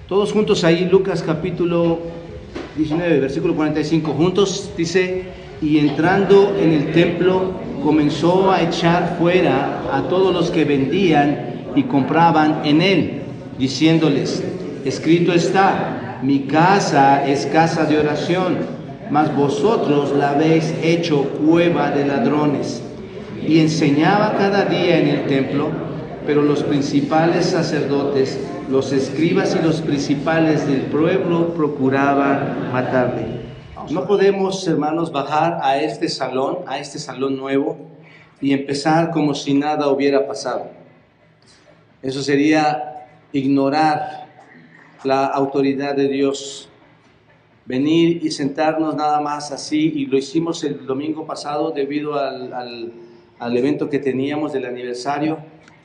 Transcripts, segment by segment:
Todos juntos ahí, Lucas capítulo 19, versículo 45. Juntos dice, y entrando en el templo comenzó a echar fuera a todos los que vendían y compraban en él, diciéndoles, escrito está, mi casa es casa de oración, mas vosotros la habéis hecho cueva de ladrones. Y enseñaba cada día en el templo, pero los principales sacerdotes, los escribas y los principales del pueblo procuraban matarle. No podemos, hermanos, bajar a este salón nuevo, y empezar como si nada hubiera pasado. Eso sería ignorar la autoridad de Dios. Venir y sentarnos nada más así, y lo hicimos el domingo pasado debido al evento que teníamos del aniversario,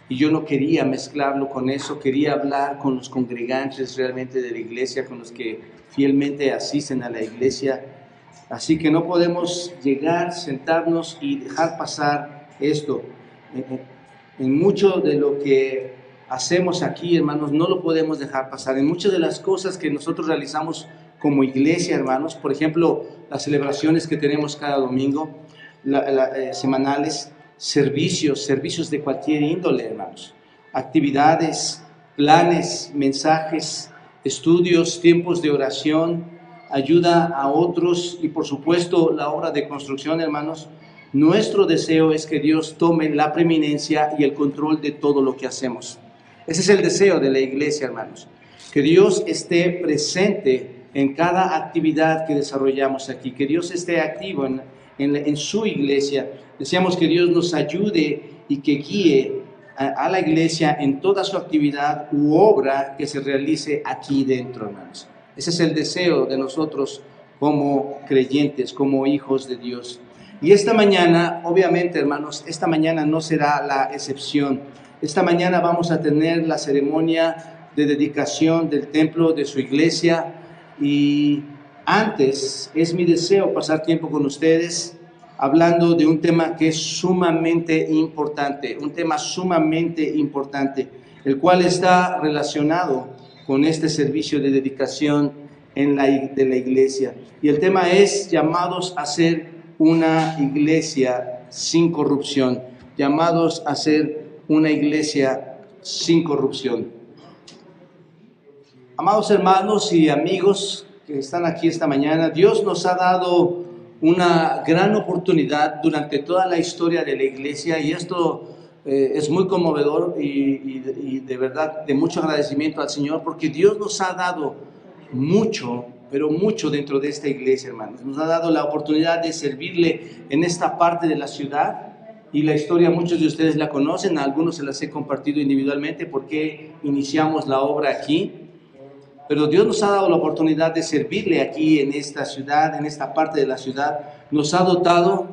y yo no quería mezclarlo con eso, quería hablar con los congregantes realmente de la iglesia, con los que fielmente asisten a la iglesia. Así que no podemos llegar, sentarnos y dejar pasar esto. En mucho de lo que hacemos aquí, hermanos, no lo podemos dejar pasar. En muchas de las cosas que nosotros realizamos como iglesia, hermanos, por ejemplo, las celebraciones que tenemos cada domingo, semanales, servicios de cualquier índole, hermanos, actividades, planes, mensajes, estudios, tiempos de oración, ayuda a otros y por supuesto la obra de construcción, hermanos. Nuestro deseo es que Dios tome la preeminencia y el control de todo lo que hacemos. Ese es el deseo de la iglesia, hermanos, que Dios esté presente en cada actividad que desarrollamos aquí, que Dios esté activo en su iglesia. Deseamos que Dios nos ayude y que guíe a la iglesia en toda su actividad u obra que se realice aquí dentro, hermanos. Ese es el deseo de nosotros como creyentes, como hijos de Dios. Y esta mañana, obviamente, hermanos, esta mañana no será la excepción. Esta mañana vamos a tener la ceremonia de dedicación del templo de su iglesia, y antes es mi deseo pasar tiempo con ustedes hablando de un tema que es sumamente importante, el cual está relacionado con este servicio de dedicación de la iglesia. Y el tema es llamados a ser una iglesia sin corrupción, llamados a ser una iglesia sin corrupción. Amados hermanos y amigos que están aquí esta mañana, Dios nos ha dado una gran oportunidad durante toda la historia de la iglesia, y esto es muy conmovedor y de verdad de mucho agradecimiento al Señor, porque Dios nos ha dado mucho, pero mucho dentro de esta iglesia, hermanos. Nos ha dado la oportunidad de servirle en esta parte de la ciudad, y la historia muchos de ustedes la conocen, a algunos se las he compartido individualmente porque iniciamos la obra aquí. Pero Dios nos ha dado la oportunidad de servirle aquí en esta ciudad, en esta parte de la ciudad. Nos ha dotado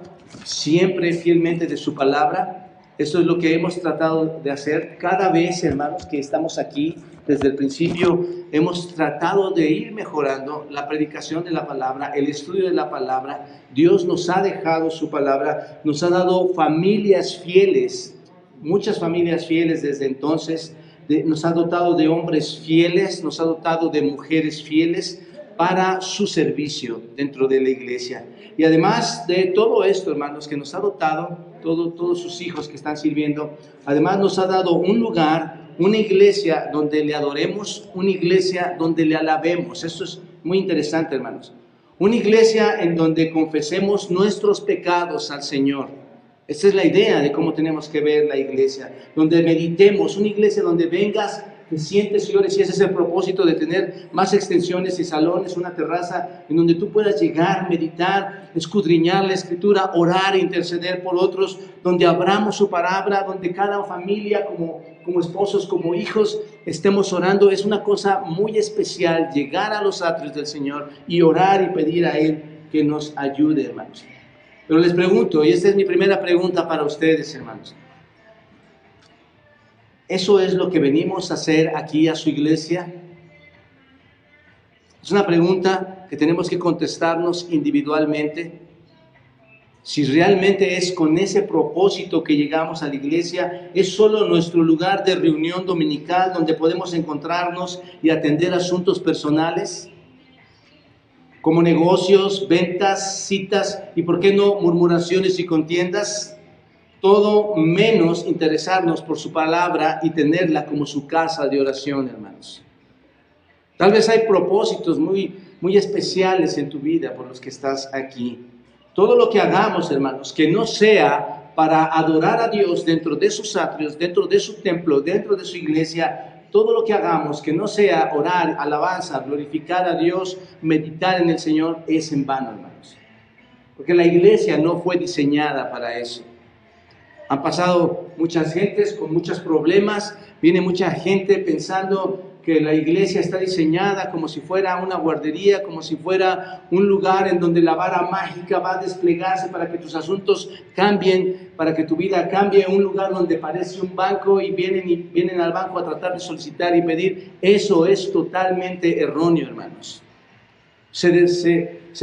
siempre fielmente de su palabra. Eso es lo que hemos tratado de hacer cada vez, hermanos, que estamos aquí. Desde el principio hemos tratado de ir mejorando la predicación de la palabra, el estudio de la palabra. Dios nos ha dejado su palabra, nos ha dado familias fieles, muchas familias fieles desde entonces. Nos ha dotado de hombres fieles, nos ha dotado de mujeres fieles para su servicio dentro de la iglesia. Y además de todo esto, hermanos, que nos ha dotado, todos sus hijos que están sirviendo, además nos ha dado un lugar, una iglesia donde le adoremos, una iglesia donde le alabemos. Esto es muy interesante, hermanos. Una iglesia en donde confesemos nuestros pecados al Señor. Esa es la idea de cómo tenemos que ver la iglesia, donde meditemos, una iglesia donde vengas, te sientes y ores, y ese es el propósito de tener más extensiones y salones, una terraza en donde tú puedas llegar, meditar, escudriñar la escritura, orar e interceder por otros, donde abramos su palabra, donde cada familia, como esposos, como hijos, estemos orando. Es una cosa muy especial llegar a los atrios del Señor y orar y pedir a Él que nos ayude, hermanos. Pero les pregunto, y esta es mi primera pregunta para ustedes, hermanos. ¿Eso es lo que venimos a hacer aquí a su iglesia? Es una pregunta que tenemos que contestarnos individualmente. Si realmente es con ese propósito que llegamos a la iglesia, es solo nuestro lugar de reunión dominical donde podemos encontrarnos y atender asuntos personales, como negocios, ventas, citas y, ¿por qué no, murmuraciones y contiendas? Todo menos interesarnos por su palabra y tenerla como su casa de oración, hermanos. Tal vez hay propósitos muy especiales en tu vida por los que estás aquí. Todo lo que hagamos, hermanos, que no sea para adorar a Dios dentro de sus atrios, dentro de su templo, dentro de su iglesia, todo lo que hagamos que no sea orar, alabanza, glorificar a Dios, meditar en el Señor, es en vano, hermanos. Porque la iglesia no fue diseñada para eso. Han pasado muchas gentes con muchos problemas, viene mucha gente pensando que la iglesia está diseñada como si fuera una guardería, como si fuera un lugar en donde la vara mágica va a desplegarse para que tus asuntos cambien, para que tu vida cambie, un lugar donde parece un banco y vienen al banco a tratar de solicitar y pedir. Eso es totalmente erróneo, hermanos. Se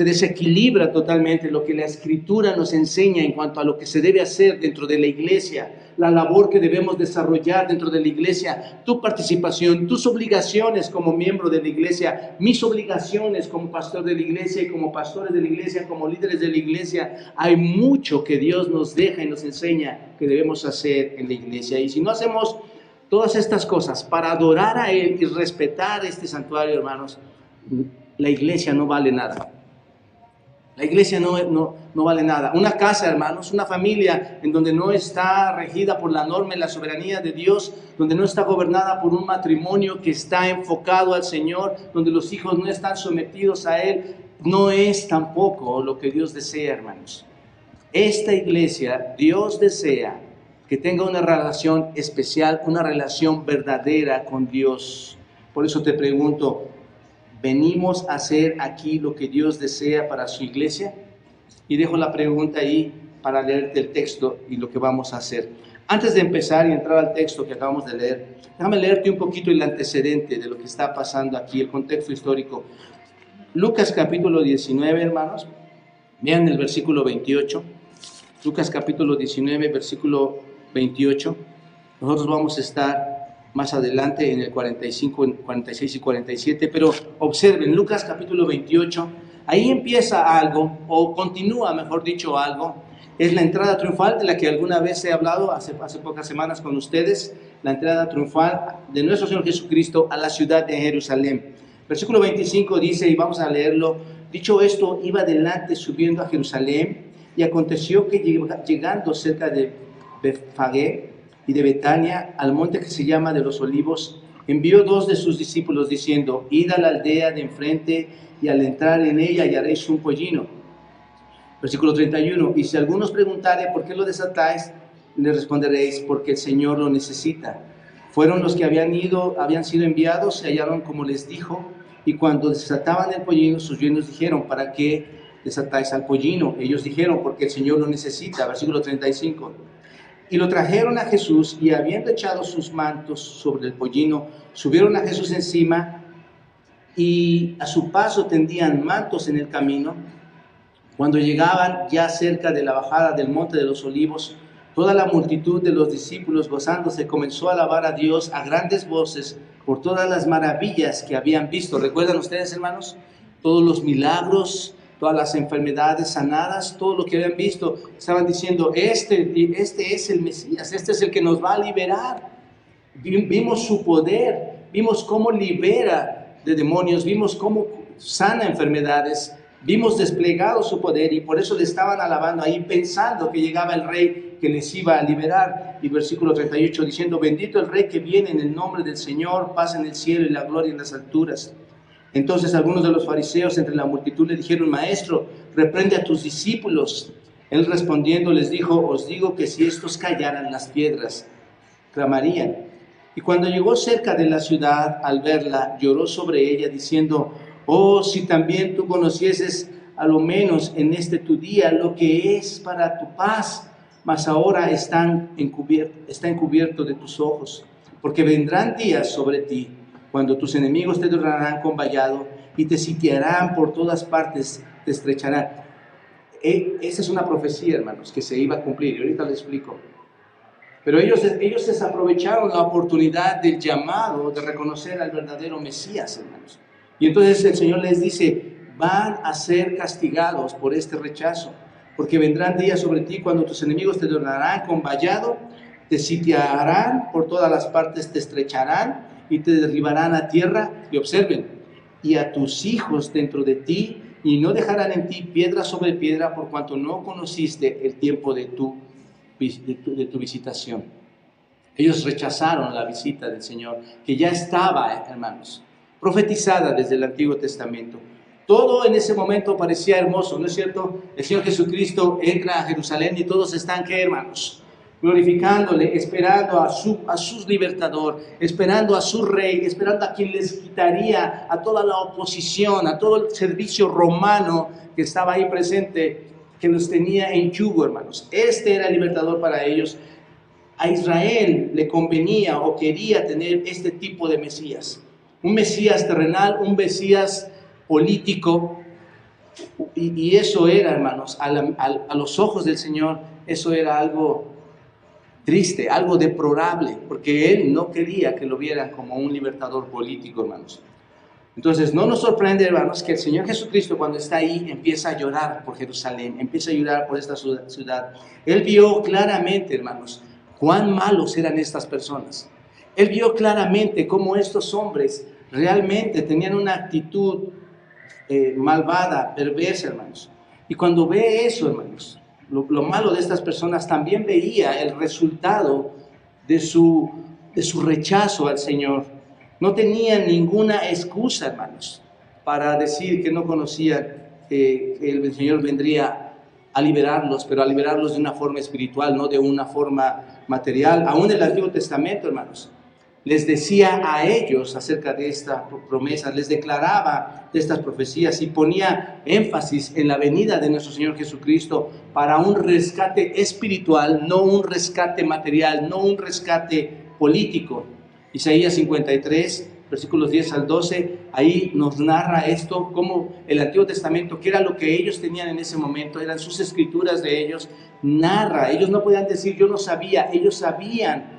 desequilibra totalmente lo que la Escritura nos enseña en cuanto a lo que se debe hacer dentro de la iglesia, la labor que debemos desarrollar dentro de la iglesia, tu participación, tus obligaciones como miembro de la iglesia, mis obligaciones como pastor de la iglesia y como pastores de la iglesia, como líderes de la iglesia. Hay mucho que Dios nos deja y nos enseña que debemos hacer en la iglesia. Y si no hacemos todas estas cosas para adorar a Él y respetar este santuario, hermanos, la iglesia no vale nada. La iglesia no vale nada. Una casa, hermanos, una familia en donde no está regida por la norma y la soberanía de Dios, donde no está gobernada por un matrimonio que está enfocado al Señor, donde los hijos no están sometidos a Él, no es tampoco lo que Dios desea, hermanos. Esta iglesia, Dios desea que tenga una relación especial, una relación verdadera con Dios. Por eso te pregunto, ¿venimos a hacer aquí lo que Dios desea para su iglesia? Y dejo la pregunta ahí para leerte el texto y lo que vamos a hacer. Antes de empezar y entrar al texto que acabamos de leer, déjame leerte un poquito el antecedente de lo que está pasando aquí, el contexto histórico. Lucas capítulo 19, hermanos, vean el versículo 28. Lucas capítulo 19, versículo 28. Nosotros vamos a estar más adelante en el 45, 46 y 47, pero observen, Lucas capítulo 28, ahí empieza algo, o continúa, mejor dicho, algo. Es la entrada triunfal de la que alguna vez he hablado hace pocas semanas con ustedes, la entrada triunfal de nuestro Señor Jesucristo a la ciudad de Jerusalén. Versículo 25 dice, y vamos a leerlo, dicho esto, iba adelante subiendo a Jerusalén, y aconteció que llegando cerca de Betfagé y de Betania, al monte que se llama de los Olivos, envió dos de sus discípulos diciendo, id a la aldea de enfrente y al entrar en ella hallaréis un pollino. Versículo 31, y si algunos preguntare por qué lo desatáis, le responderéis, porque el Señor lo necesita. Fueron los que habían sido enviados, se hallaron como les dijo, y cuando desataban el pollino, sus dueños dijeron, ¿para qué desatáis al pollino? Ellos dijeron, porque el Señor lo necesita. Versículo 35. Y lo trajeron a Jesús, y habiendo echado sus mantos sobre el pollino, subieron a Jesús encima, y a su paso tendían mantos en el camino. Cuando llegaban ya cerca de la bajada del monte de los Olivos, toda la multitud de los discípulos gozándose comenzó a alabar a Dios a grandes voces por todas las maravillas que habían visto. ¿Recuerdan ustedes, hermanos? Todos los milagros, todas las enfermedades sanadas, todo lo que habían visto, estaban diciendo, este es el Mesías, este es el que nos va a liberar. Vimos su poder, vimos cómo libera de demonios, vimos cómo sana enfermedades, vimos desplegado su poder, y por eso le estaban alabando ahí, pensando que llegaba el rey que les iba a liberar. Y versículo 38 diciendo, bendito el rey que viene en el nombre del Señor, paz en el cielo y la gloria en las alturas. Entonces algunos de los fariseos entre la multitud le dijeron, maestro, reprende a tus discípulos. Él respondiendo les dijo, os digo que si estos callaran, las piedras clamarían. Y cuando llegó cerca de la ciudad, al verla, lloró sobre ella diciendo, oh, si también tú conocieses a lo menos en este tu día lo que es para tu paz, mas ahora está encubierto de tus ojos, porque vendrán días sobre ti cuando tus enemigos te derrarán con vallado y te sitiarán por todas partes, te estrecharán. Esa es una profecía, hermanos, que se iba a cumplir, y ahorita les explico. Pero ellos desaprovecharon la oportunidad del llamado de reconocer al verdadero Mesías, hermanos. Y entonces el Señor les dice, van a ser castigados por este rechazo, porque vendrán días sobre ti cuando tus enemigos te adornarán con vallado, te sitiarán por todas las partes, te estrecharán y te derribarán a tierra. Y observen, y a tus hijos dentro de ti, y no dejarán en ti piedra sobre piedra, por cuanto no conociste el tiempo de tu visitación. Ellos rechazaron la visita del Señor, que ya estaba, hermanos, profetizada desde el Antiguo Testamento. Todo en ese momento parecía hermoso, ¿no es cierto? El Señor Jesucristo entra a Jerusalén y todos están, ¿qué, hermanos? Glorificándole, esperando a su libertador, esperando a su rey, esperando a quien les quitaría a toda la oposición, a todo el servicio romano que estaba ahí presente, que los tenía en yugo, hermanos. Este era el libertador para ellos. A Israel le convenía o quería tener este tipo de Mesías. Un Mesías terrenal, un Mesías político. Y eso era, hermanos, a los ojos del Señor, eso era algo triste, algo deplorable, porque Él no quería que lo vieran como un libertador político, hermanos. Entonces, no nos sorprende, hermanos, que el Señor Jesucristo, cuando está ahí, empieza a llorar por Jerusalén, empieza a llorar por esta ciudad. Él vio claramente, hermanos, cuán malos eran estas personas. Él vio claramente cómo estos hombres realmente tenían una actitud malvada, perversa, hermanos. Y cuando ve eso, hermanos, lo malo de estas personas, también veía el resultado de su rechazo al Señor. No tenían ninguna excusa, hermanos, para decir que no conocían que el Señor vendría a liberarlos, pero a liberarlos de una forma espiritual, no de una forma material. Aún el Antiguo Testamento, hermanos, les decía a ellos acerca de esta promesa, les declaraba de estas profecías y ponía énfasis en la venida de nuestro Señor Jesucristo para un rescate espiritual, no un rescate material, no un rescate político. Isaías 53, versículos 10 al 12, ahí nos narra esto, como el Antiguo Testamento, que era lo que ellos tenían en ese momento, eran sus escrituras de ellos, narra. Ellos no podían decir yo no sabía, ellos sabían.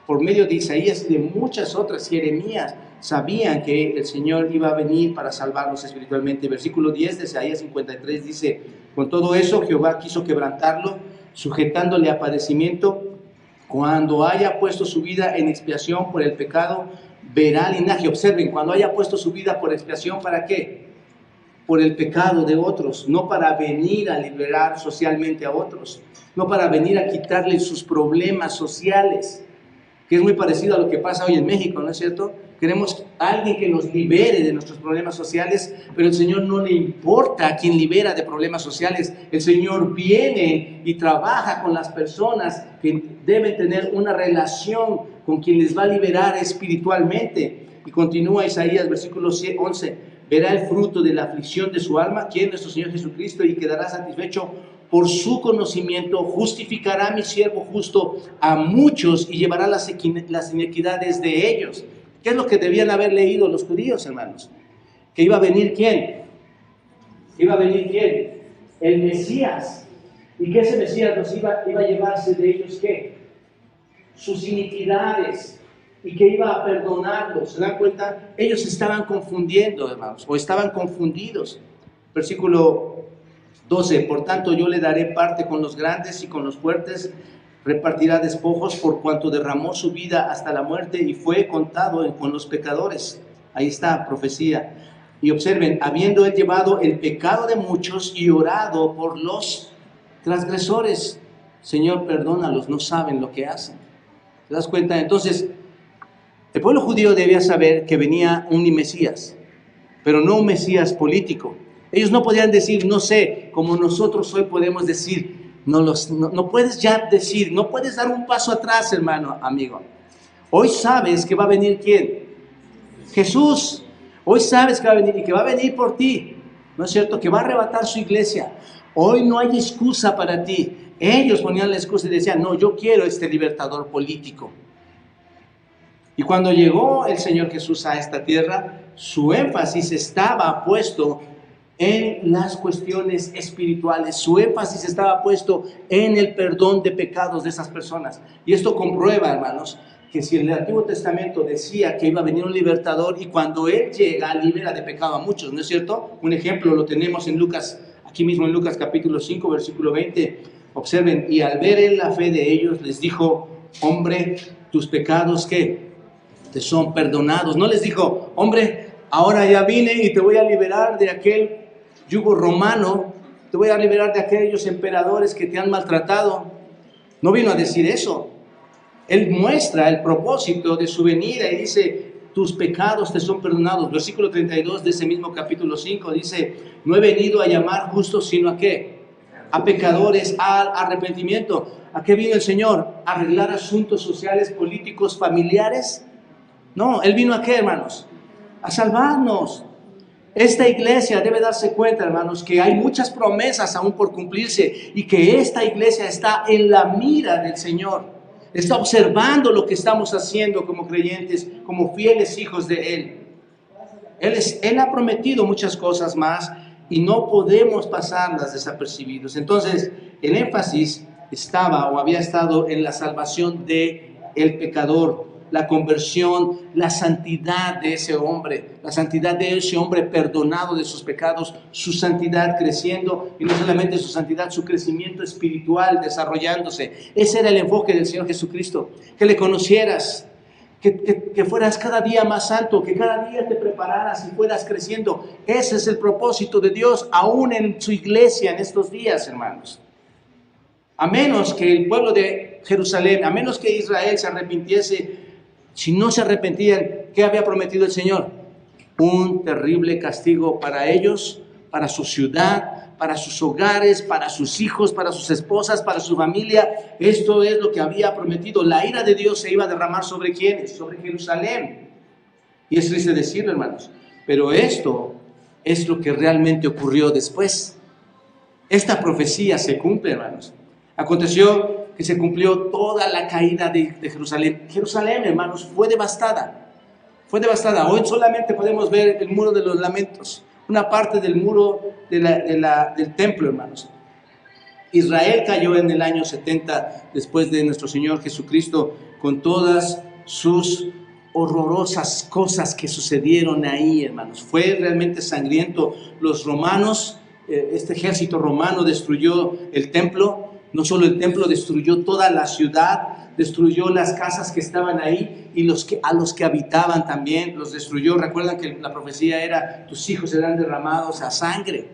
Por medio de Isaías y de muchas otras, Jeremías, sabían que el Señor iba a venir para salvarlos espiritualmente. Versículo 10 de Isaías 53 dice, con todo eso Jehová quiso quebrantarlo, sujetándole a padecimiento. Cuando haya puesto su vida en expiación por el pecado, verá linaje. Observen, cuando haya puesto su vida por expiación, ¿para qué? Por el pecado de otros, no para venir a liberar socialmente a otros, no para venir a quitarle sus problemas sociales, que es muy parecido a lo que pasa hoy en México, ¿no es cierto? Queremos a alguien que nos libere de nuestros problemas sociales, pero el Señor no le importa a quien libera de problemas sociales. El Señor viene y trabaja con las personas que deben tener una relación con quien les va a liberar espiritualmente. Y continúa Isaías, versículo 11, verá el fruto de la aflicción de su alma, quien es nuestro Señor Jesucristo, y quedará satisfecho por su conocimiento. Justificará mi siervo justo a muchos y llevará las iniquidades de ellos. ¿Qué es lo que debían haber leído los judíos, hermanos? Que iba a venir ¿quién? ¿Iba a venir quién? El Mesías. Y que ese Mesías nos iba a llevarse de ellos ¿qué? Sus iniquidades. Y que iba a perdonarlos. ¿Se dan cuenta? Ellos estaban confundiendo, hermanos, o estaban confundidos. Versículo 12, por tanto yo le daré parte con los grandes y con los fuertes, repartirá despojos por cuanto derramó su vida hasta la muerte y fue contado con los pecadores. Ahí está, profecía. Y observen, habiendo él llevado el pecado de muchos y orado por los transgresores. Señor, perdónalos, no saben lo que hacen. ¿Te das cuenta? Entonces, el pueblo judío debía saber que venía un Mesías, pero no un Mesías político. Ellos no podían decir, no sé, como nosotros hoy podemos decir, no puedes ya decir, no puedes dar un paso atrás, hermano, amigo. Hoy sabes que va a venir ¿quién? Jesús. Hoy sabes que va a venir y que va a venir por ti, ¿no es cierto? Que va a arrebatar su iglesia. Hoy no hay excusa para ti. Ellos ponían la excusa y decían, no, yo quiero este libertador político. Y cuando llegó el Señor Jesús a esta tierra, su énfasis estaba puesto en las cuestiones espirituales. Su énfasis estaba puesto en el perdón de pecados de esas personas. Y esto comprueba, hermanos, que si el Antiguo Testamento decía que iba a venir un libertador y cuando Él llega libera de pecado a muchos, ¿no es cierto? Un ejemplo lo tenemos en Lucas, aquí mismo en Lucas capítulo 5, versículo 20. Observen, y al ver Él la fe de ellos, les dijo: hombre, tus pecados, ¿qué? Te son perdonados. No les dijo: hombre, ahora ya vine y te voy a liberar de aquel yugo romano, te voy a liberar de aquellos emperadores que te han maltratado. No vino a decir eso. Él muestra el propósito de su venida y dice: tus pecados te son perdonados. Versículo 32 de ese mismo capítulo 5 dice: no he venido a llamar justos, sino a ¿qué? A pecadores, al arrepentimiento. ¿A qué vino el Señor? ¿A arreglar asuntos sociales, políticos, familiares? No, Él vino ¿a qué, hermanos? A salvarnos. Esta iglesia debe darse cuenta, hermanos, que hay muchas promesas aún por cumplirse y que esta iglesia está en la mira del Señor. Está observando lo que estamos haciendo como creyentes, como fieles hijos de Él. Él ha prometido muchas cosas más y no podemos pasarlas desapercibidos. Entonces, el énfasis estaba o había estado en la salvación del pecador, la conversión, la santidad de ese hombre, la santidad de ese hombre perdonado de sus pecados, su santidad creciendo, y no solamente su santidad, su crecimiento espiritual desarrollándose. Ese era el enfoque del Señor Jesucristo, que le conocieras, que fueras cada día más santo, que cada día te prepararas y fueras creciendo. Ese es el propósito de Dios, aún en su iglesia en estos días, hermanos. A menos que el pueblo de Jerusalén, a menos que Israel se arrepintiese, si no se arrepentían, ¿qué había prometido el Señor? Un terrible castigo para ellos, para su ciudad, para sus hogares, para sus hijos, para sus esposas, para su familia. Esto es lo que había prometido. La ira de Dios se iba a derramar ¿sobre quiénes? Sobre Jerusalén. Y es triste decirlo, hermanos, pero esto es lo que realmente ocurrió después. Esta profecía se cumple, hermanos. Aconteció que se cumplió toda la caída de Jerusalén. Jerusalén, hermanos, fue devastada. Fue devastada. Hoy solamente podemos ver el muro de los lamentos, una parte del muro del templo, hermanos. Israel cayó en el año 70 después de nuestro Señor Jesucristo, con todas sus horrorosas cosas que sucedieron ahí, hermanos. Fue realmente sangriento. Los romanos, este ejército romano destruyó el templo. No solo el templo, destruyó toda la ciudad, destruyó las casas que estaban ahí y a los que habitaban también los destruyó. Recuerdan que la profecía era: tus hijos serán derramados a sangre.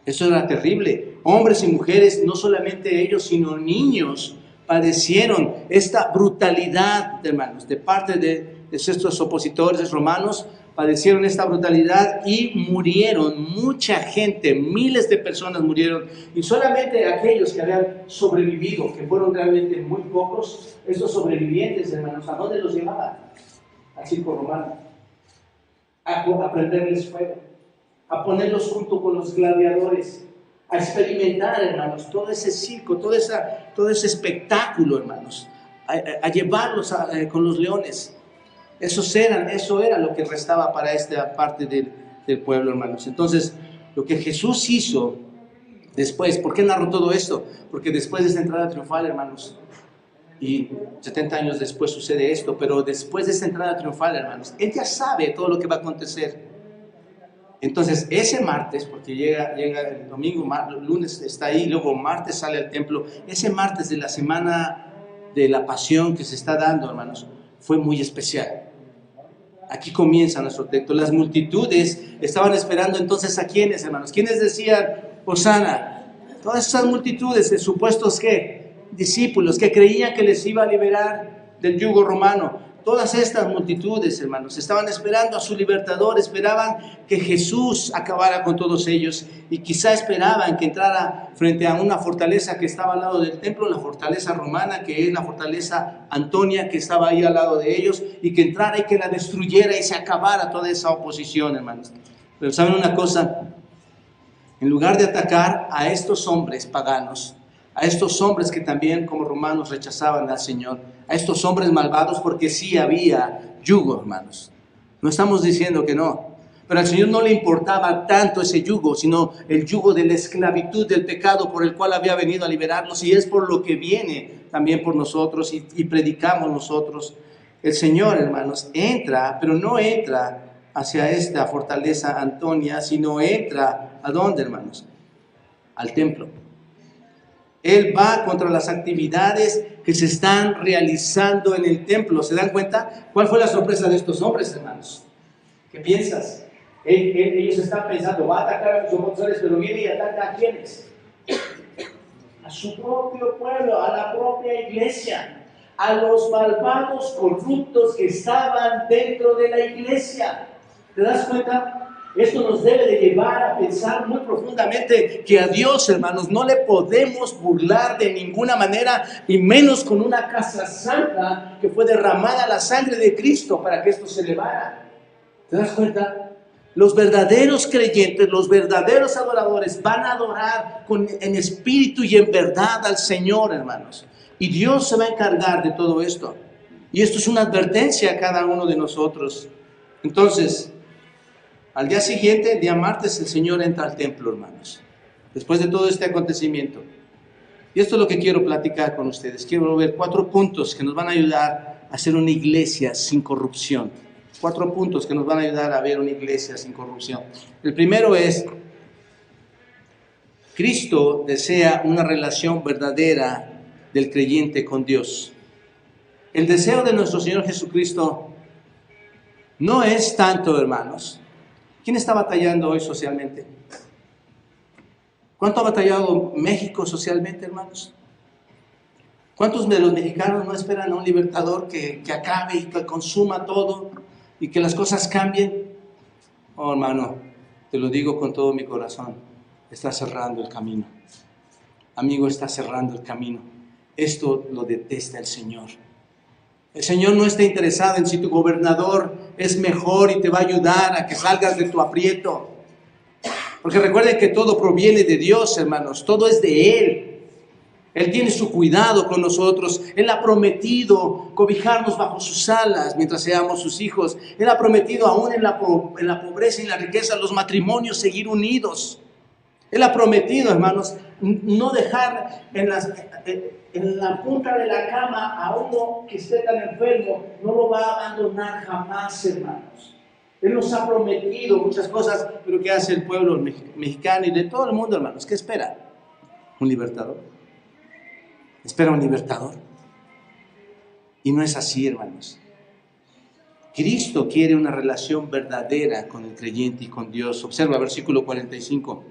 Eso era terrible. Hombres y mujeres, no solamente ellos, sino niños, padecieron esta brutalidad, hermanos, de parte de estos opositores romanos. Padecieron esta brutalidad y murieron mucha gente, miles de personas murieron, y solamente aquellos que habían sobrevivido, que fueron realmente muy pocos, estos sobrevivientes, hermanos, ¿a dónde los llevaban? Al circo romano, a prenderles fuego, a ponerlos junto con los gladiadores, a experimentar, hermanos, todo ese circo, todo ese espectáculo, hermanos, a llevarlos con los leones. Eso era lo que restaba para esta parte del pueblo, hermanos. Entonces, lo que Jesús hizo después, ¿por qué narró todo esto? Porque después de esta entrada triunfal, hermanos, y 70 años después sucede esto, pero después de esta entrada triunfal, hermanos, Él ya sabe todo lo que va a acontecer. Entonces, ese martes, porque llega el domingo, lunes está ahí, luego martes sale al templo, ese martes de la semana de la pasión que se está dando, hermanos, fue muy especial. Aquí comienza nuestro texto. Las multitudes estaban esperando entonces ¿a quiénes, hermanos? ¿Quiénes decían Hosana? Todas esas multitudes de supuestos ¿qué? Discípulos que creían que les iba a liberar del yugo romano. Todas estas multitudes, hermanos, estaban esperando a su libertador, esperaban que Jesús acabara con todos ellos y quizá esperaban que entrara frente a una fortaleza que estaba al lado del templo, la fortaleza romana, que es la fortaleza Antonia, que estaba ahí al lado de ellos, y que entrara y que la destruyera y se acabara toda esa oposición, hermanos. Pero ¿saben una cosa? En lugar de atacar a estos hombres paganos, a estos hombres que también como romanos rechazaban al Señor, a estos hombres malvados, porque sí había yugo, hermanos. No estamos diciendo que no, Pero al Señor no le importaba tanto ese yugo, sino el yugo de la esclavitud del pecado por el cual había venido a liberarnos, y es por lo que viene también por nosotros y predicamos nosotros. El Señor, hermanos, entra, pero no entra hacia esta fortaleza Antonia, sino entra, ¿a dónde, hermanos? Al templo. Él va contra las actividades que se están realizando en el templo. ¿Se dan cuenta? ¿Cuál fue la sorpresa de estos hombres, hermanos? ¿Qué piensas? Ellos están pensando, va a atacar a los opositores, pero viene y ataca a ¿quiénes? A su propio pueblo, a la propia iglesia, a los malvados corruptos que estaban dentro de la iglesia. ¿Te das cuenta? Esto nos debe de llevar a pensar muy profundamente que a Dios, hermanos, no le podemos burlar de ninguna manera, y menos con una casa santa que fue derramada la sangre de Cristo para que esto se elevara. ¿Te das cuenta? Los verdaderos creyentes, los verdaderos adoradores van a adorar en espíritu y en verdad al Señor, hermanos. Y Dios se va a encargar de todo esto. Y esto es una advertencia a cada uno de nosotros. Entonces, al día siguiente, el día martes, el Señor entra al templo, hermanos, después de todo este acontecimiento. Y esto es lo que quiero platicar con ustedes. Quiero ver 4 puntos que nos van a ayudar a hacer una iglesia sin corrupción. 4 puntos que nos van a ayudar a ver una iglesia sin corrupción. El primero es, Cristo desea una relación verdadera del creyente con Dios. El deseo de nuestro Señor Jesucristo no es tanto, hermanos. ¿Quién está batallando hoy socialmente? ¿Cuánto ha batallado México socialmente, hermanos? ¿Cuántos de los mexicanos no esperan a un libertador que acabe y que consuma todo y que las cosas cambien? Oh, hermano, te lo digo con todo mi corazón, está cerrando el camino. Amigo, está cerrando el camino. Esto lo detesta el Señor. El Señor no está interesado en si tu gobernador es mejor y te va a ayudar a que salgas de tu aprieto. Porque recuerden que todo proviene de Dios, hermanos. Todo es de Él. Él tiene su cuidado con nosotros. Él ha prometido cobijarnos bajo sus alas mientras seamos sus hijos. Él ha prometido aún en la pobreza y en la riqueza los matrimonios seguir unidos. Él ha prometido, hermanos, no dejar en la punta de la cama a uno que esté tan enfermo. No lo va a abandonar jamás, hermanos. Él nos ha prometido muchas cosas, pero ¿qué hace el pueblo mexicano y de todo el mundo, hermanos? ¿Qué espera? ¿Un libertador? ¿Espera un libertador? Y no es así, hermanos. Cristo quiere una relación verdadera con el creyente y con Dios. Observa versículo 45.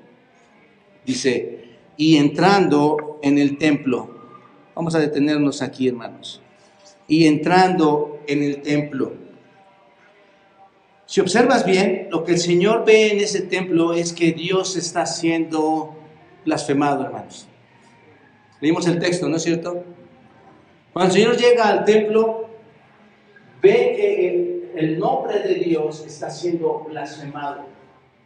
Dice, y entrando en el templo, vamos a detenernos aquí, hermanos, y entrando en el templo. Si observas bien, lo que el Señor ve en ese templo es que Dios está siendo blasfemado, hermanos. Leímos el texto, ¿no es cierto? Cuando el Señor llega al templo, ve que el nombre de Dios está siendo blasfemado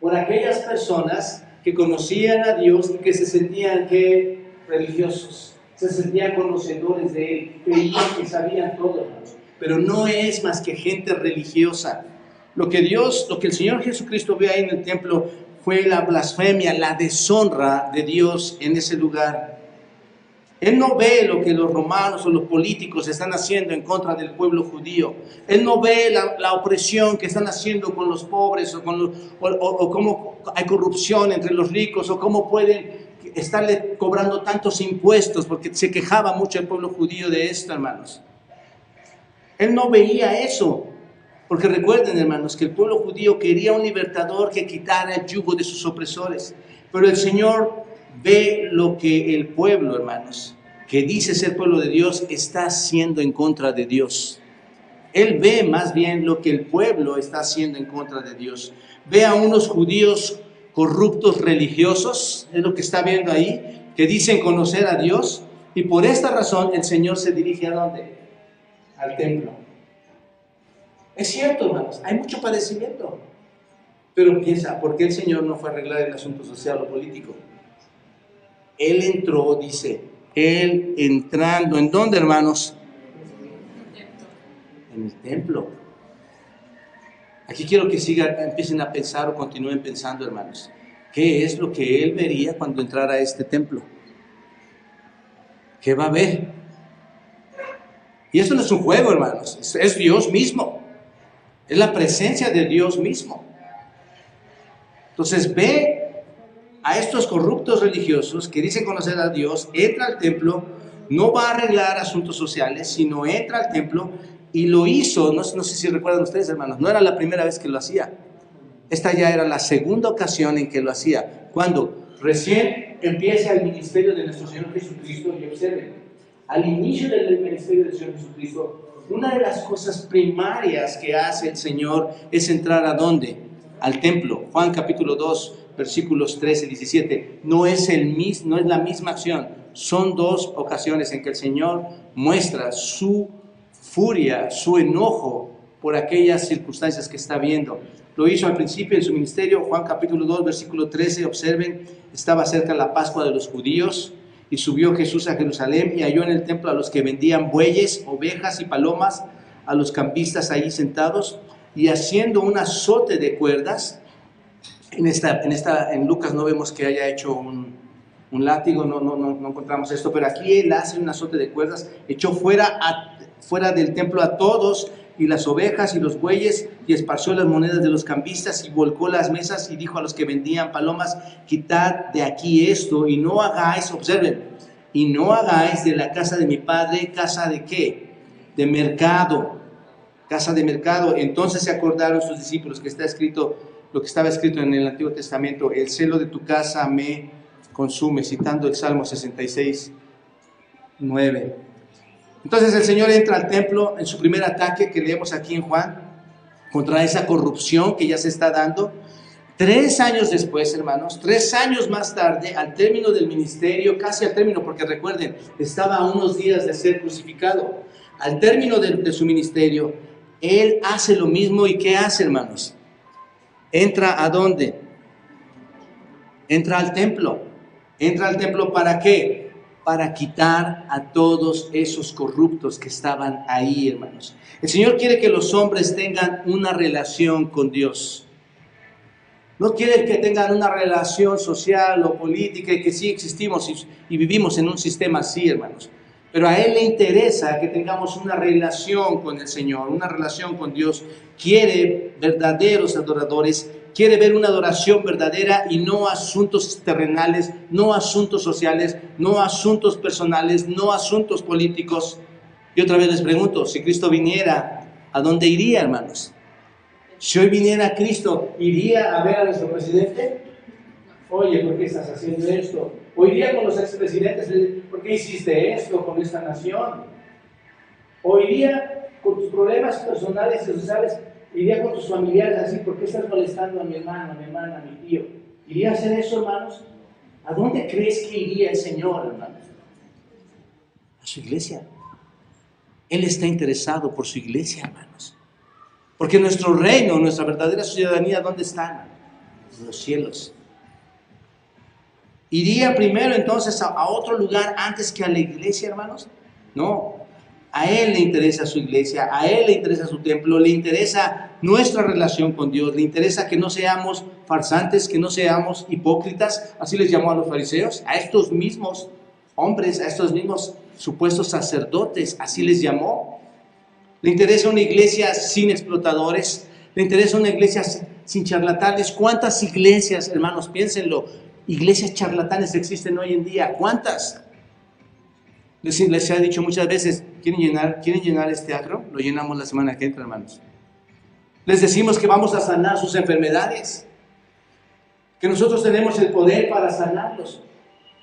por aquellas personas que conocían a Dios y que se sentían que religiosos, se sentían conocedores de Él, creían que sabían todo, pero no es más que gente religiosa. Lo que el Señor Jesucristo ve ahí en el templo fue la blasfemia, la deshonra de Dios en ese lugar. Él no ve lo que los romanos o los políticos están haciendo en contra del pueblo judío. Él no ve la opresión que están haciendo con los pobres o cómo hay corrupción entre los ricos o cómo pueden estarle cobrando tantos impuestos, porque se quejaba mucho el pueblo judío de esto, hermanos. Él no veía eso, porque recuerden, hermanos, que el pueblo judío quería un libertador que quitara el yugo de sus opresores. Pero el Señor ve lo que el pueblo, hermanos, que dice ser pueblo de Dios, está haciendo en contra de Dios. Él ve más bien lo que el pueblo está haciendo en contra de Dios. Ve a unos judíos corruptos religiosos, es lo que está viendo ahí, que dicen conocer a Dios, y por esta razón el Señor se dirige ¿a dónde? Al templo. Es cierto, hermanos, hay mucho padecimiento, pero piensa, ¿por qué el Señor no fue a arreglar el asunto social o político? Él entró, dice, Él entrando, ¿en dónde, hermanos? En el templo. Aquí quiero que empiecen a pensar o continúen pensando, hermanos. ¿Qué es lo que él vería cuando entrara a este templo? ¿Qué va a ver? Y esto no es un juego, hermanos, es Dios mismo. Es la presencia de Dios mismo. Entonces ve a estos corruptos religiosos que dicen conocer a Dios, entra al templo, no va a arreglar asuntos sociales, sino entra al templo y lo hizo, no sé si recuerdan ustedes, hermanos, no era la primera vez que lo hacía. Esta ya era la segunda ocasión en que lo hacía. Cuando recién empieza el ministerio de nuestro Señor Jesucristo, y observen, al inicio del ministerio del Señor Jesucristo, una de las cosas primarias que hace el Señor es entrar ¿a dónde? Al templo. Juan capítulo 2, versículos 13 y 17. No es la misma acción. Son dos ocasiones en que el Señor muestra su furia, su enojo por aquellas circunstancias que está viendo. Lo hizo al principio en su ministerio. Juan capítulo 2, versículo 13. Observen, estaba cerca la Pascua de los judíos. Y subió Jesús a Jerusalén y halló en el templo a los que vendían bueyes, ovejas y palomas, a los campistas allí sentados, y haciendo un azote de cuerdas. En Lucas no vemos que haya hecho un látigo, no encontramos esto, pero aquí él hace un azote de cuerdas, echó fuera del templo a todos, y las ovejas y los bueyes, y esparció las monedas de los cambistas, y volcó las mesas, y dijo a los que vendían palomas: quitad de aquí esto, y no hagáis, observen, y no hagáis de la casa de mi padre casa de ¿qué? De mercado, casa de mercado. Entonces se acordaron sus discípulos que está escrito, lo que estaba escrito en el Antiguo Testamento: el celo de tu casa me consume, citando el Salmo 66, 9. Entonces el Señor entra al templo en su primer ataque que leemos aquí en Juan, contra esa corrupción que ya se está dando. 3 años después, hermanos, 3 años más tarde, al término del ministerio, casi al término, porque recuerden, estaba a unos días de ser crucificado. Al término de su ministerio, Él hace lo mismo. ¿Y qué hace, hermanos? ¿Entra a dónde? Entra al templo. ¿Entra al templo para qué? Para quitar a todos esos corruptos que estaban ahí, hermanos. El Señor quiere que los hombres tengan una relación con Dios. No quiere que tengan una relación social o política, y que sí existimos y vivimos en un sistema así, hermanos. Pero a Él le interesa que tengamos una relación con el Señor, una relación con Dios. Quiere verdaderos adoradores. Quiere ver una adoración verdadera y no asuntos terrenales, no asuntos sociales, no asuntos personales, no asuntos políticos. Y otra vez les pregunto, si Cristo viniera, ¿a dónde iría, hermanos? Si hoy viniera Cristo, ¿iría a ver a nuestro presidente? Oye, ¿por qué estás haciendo esto? ¿O iría con los expresidentes? ¿Por qué hiciste esto con esta nación? ¿O iría con tus problemas personales y sociales? ¿Iría con tus familiares así? ¿Por qué estás molestando a mi hermano, a mi hermana, a mi tío? ¿Iría a hacer eso, hermanos? ¿A dónde crees que iría el Señor, hermanos? A su iglesia. Él está interesado por su iglesia, hermanos. Porque nuestro reino, nuestra verdadera ciudadanía, ¿dónde está? En los cielos. ¿Iría primero entonces a otro lugar antes que a la iglesia, hermanos? No. A Él le interesa su iglesia, a Él le interesa su templo, le interesa nuestra relación con Dios, le interesa que no seamos farsantes, que no seamos hipócritas. Así les llamó a los fariseos, a estos mismos hombres, a estos mismos supuestos sacerdotes, así les llamó. Le interesa una iglesia sin explotadores, le interesa una iglesia sin charlatanes. ¿Cuántas iglesias, hermanos, piénsenlo, iglesias charlatanes existen hoy en día? ¿Cuántas? Les he dicho muchas veces, ¿quieren llenar este teatro? Lo llenamos la semana que entra, hermanos. Les decimos que vamos a sanar sus enfermedades, que nosotros tenemos el poder para sanarlos.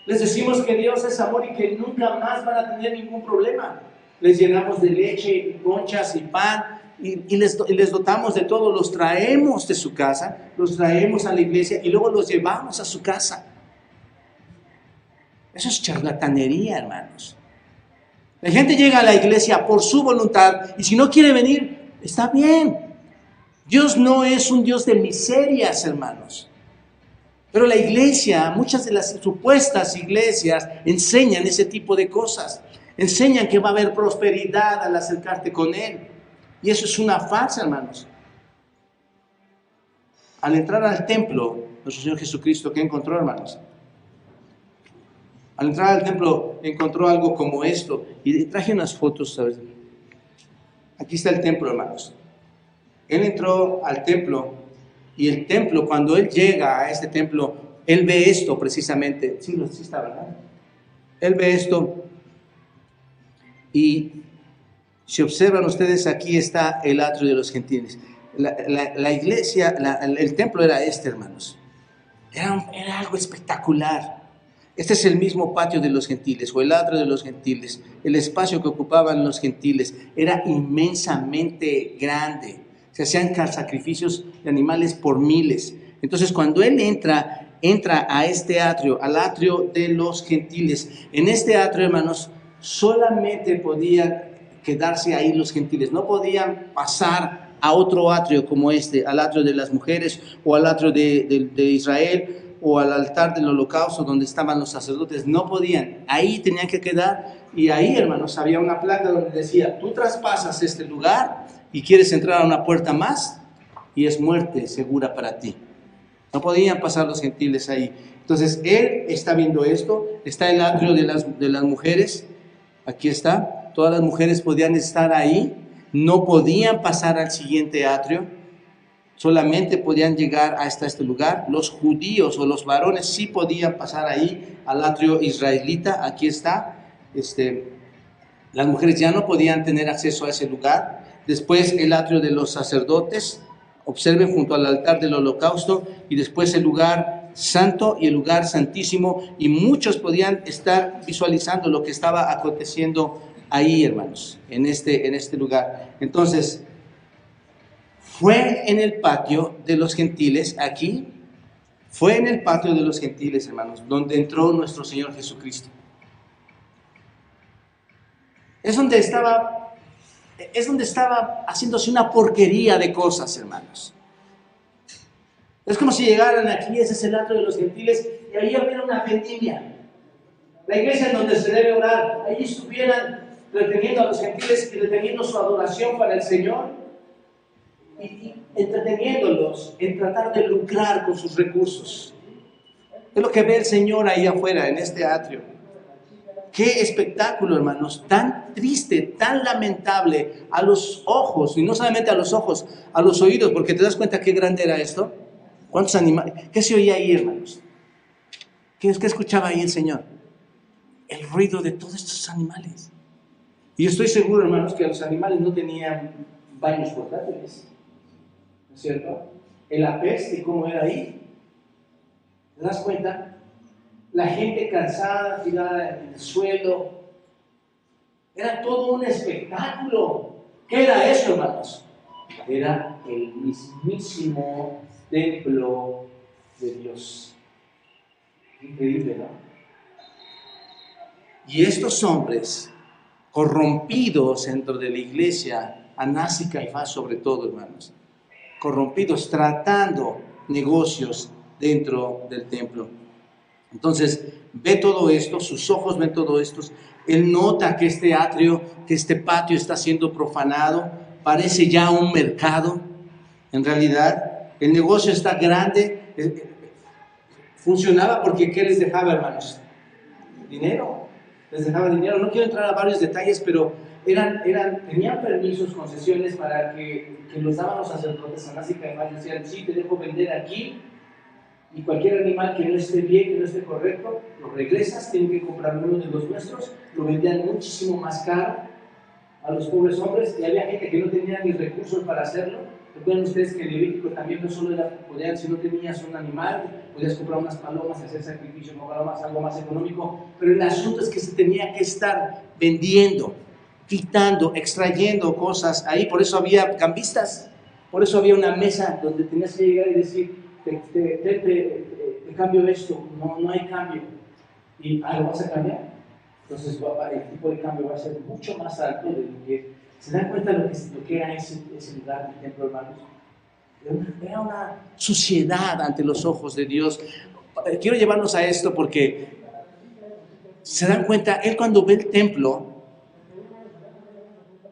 Les decimos que Dios es amor y que nunca más van a tener ningún problema. Les llenamos de leche y conchas y pan y les dotamos de todo. Los traemos de su casa, los traemos a la iglesia y luego los llevamos a su casa. Eso es charlatanería, hermanos. La gente llega a la iglesia por su voluntad y si no quiere venir, está bien. Dios no es un Dios de miserias, hermanos. Pero la iglesia, muchas de las supuestas iglesias enseñan ese tipo de cosas. Enseñan que va a haber prosperidad al acercarte con Él. Y eso es una farsa, hermanos. Al entrar al templo, nuestro Señor Jesucristo, ¿qué encontró, hermanos? Al entrar al templo encontró algo como esto. Y traje unas fotos, ¿sabes? Aquí está el templo, hermanos. Él entró al templo y el templo, cuando él llega a este templo, él ve esto precisamente. Sí, sí está, ¿verdad? Él ve esto y si observan ustedes, aquí está el atrio de los gentiles. La iglesia, el templo era este, hermanos. Era algo espectacular. Este es el mismo patio de los gentiles, o el atrio de los gentiles. El espacio que ocupaban los gentiles era inmensamente grande. Se hacían sacrificios de animales por miles. Entonces, cuando él entra a este atrio, al atrio de los gentiles. En este atrio, hermanos, solamente podían quedarse ahí los gentiles. No podían pasar a otro atrio como este, al atrio de las mujeres, o al atrio de Israel, o al altar del holocausto donde estaban los sacerdotes. No podían, ahí tenían que quedar. Y ahí, hermanos, había una placa donde decía: tú traspasas este lugar y quieres entrar a una puerta más, y es muerte segura para ti. No podían pasar los gentiles ahí. Entonces él está viendo esto. Está el atrio de las mujeres, aquí está. Todas las mujeres podían estar ahí, no podían pasar al siguiente atrio, solamente podían llegar hasta este lugar. Los judíos o los varones sí podían pasar ahí al atrio israelita, aquí está. Las mujeres ya no podían tener acceso a ese lugar. Después el atrio de los sacerdotes, observen, junto al altar del holocausto, y después el lugar santo y el lugar santísimo, y muchos podían estar visualizando lo que estaba aconteciendo ahí, hermanos, en este lugar. Entonces, fue en el patio de los gentiles, aquí, fue en el patio de los gentiles, hermanos, donde entró nuestro Señor Jesucristo. Es donde estaba haciéndose una porquería de cosas, hermanos. Es como si llegaran aquí, ese es el atrio de los gentiles, y ahí hubiera una vendimia. La iglesia en donde se debe orar, ahí estuvieran reteniendo a los gentiles y reteniendo su adoración para el Señor, y entreteniéndolos en tratar de lucrar con sus recursos. Es lo que ve el Señor ahí afuera, en este atrio. Qué espectáculo, hermanos, tan triste, tan lamentable a los ojos, y no solamente a los ojos, a los oídos, porque te das cuenta qué grande era esto. ¿Cuántos animales? ¿Qué se oía ahí, hermanos? ¿Qué escuchaba ahí el Señor? El ruido de todos estos animales. Y yo estoy seguro, hermanos, que los animales no tenían baños portátiles, ¿no es cierto? El apeste, ¿cómo era ahí? ¿Te das cuenta? La gente cansada, tirada en el suelo. Era todo un espectáculo. ¿Qué era eso, hermanos? Era el mismísimo templo de Dios. Increíble, ¿no? Y estos hombres corrompidos dentro de la iglesia, Anás y Caifás sobre todo, hermanos, corrompidos, tratando negocios dentro del templo. Entonces, ve todo esto, sus ojos ven todo esto, él nota que este atrio, que este patio está siendo profanado, parece ya un mercado. En realidad, el negocio está grande, funcionaba porque ¿qué les dejaba, hermanos? Dinero, les dejaba dinero. No quiero entrar a varios detalles, pero tenían permisos, concesiones para que los daban los sacerdotes. Anás y Caifás decían: sí, te dejo vender aquí, y cualquier animal que no esté bien, que no esté correcto, lo regresas, tienen que comprar uno de los nuestros. Lo vendían muchísimo más caro a los pobres hombres, y había gente que no tenía ni recursos para hacerlo. Recuerden ustedes que en Levítico también no solo era, si no tenías un animal, podías comprar unas palomas y hacer sacrificio, no palomas, algo más económico, pero el asunto es que se tenía que estar vendiendo, quitando, extrayendo cosas ahí. Por eso había cambistas, por eso había una mesa donde tenías que llegar y decir: te cambio esto. No hay cambio. ¿Y lo vas a cambiar? Entonces el tipo de cambio va a ser mucho más alto de lo que... ¿Se dan cuenta de lo que era ese lugar del templo, hermanos? Era una suciedad ante los ojos de Dios. Quiero llevarnos a esto porque se dan cuenta, él cuando ve el templo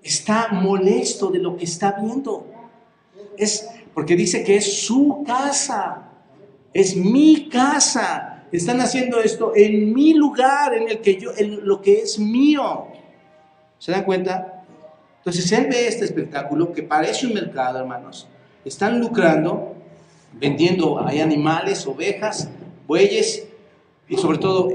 está molesto de lo que está viendo. porque dice que es su casa, es mi casa. Están haciendo esto en mi lugar, en lo que es mío. ¿Se dan cuenta? Entonces él ve este espectáculo que parece un mercado, hermanos. Están lucrando, vendiendo, hay animales, ovejas, bueyes, y sobre todo,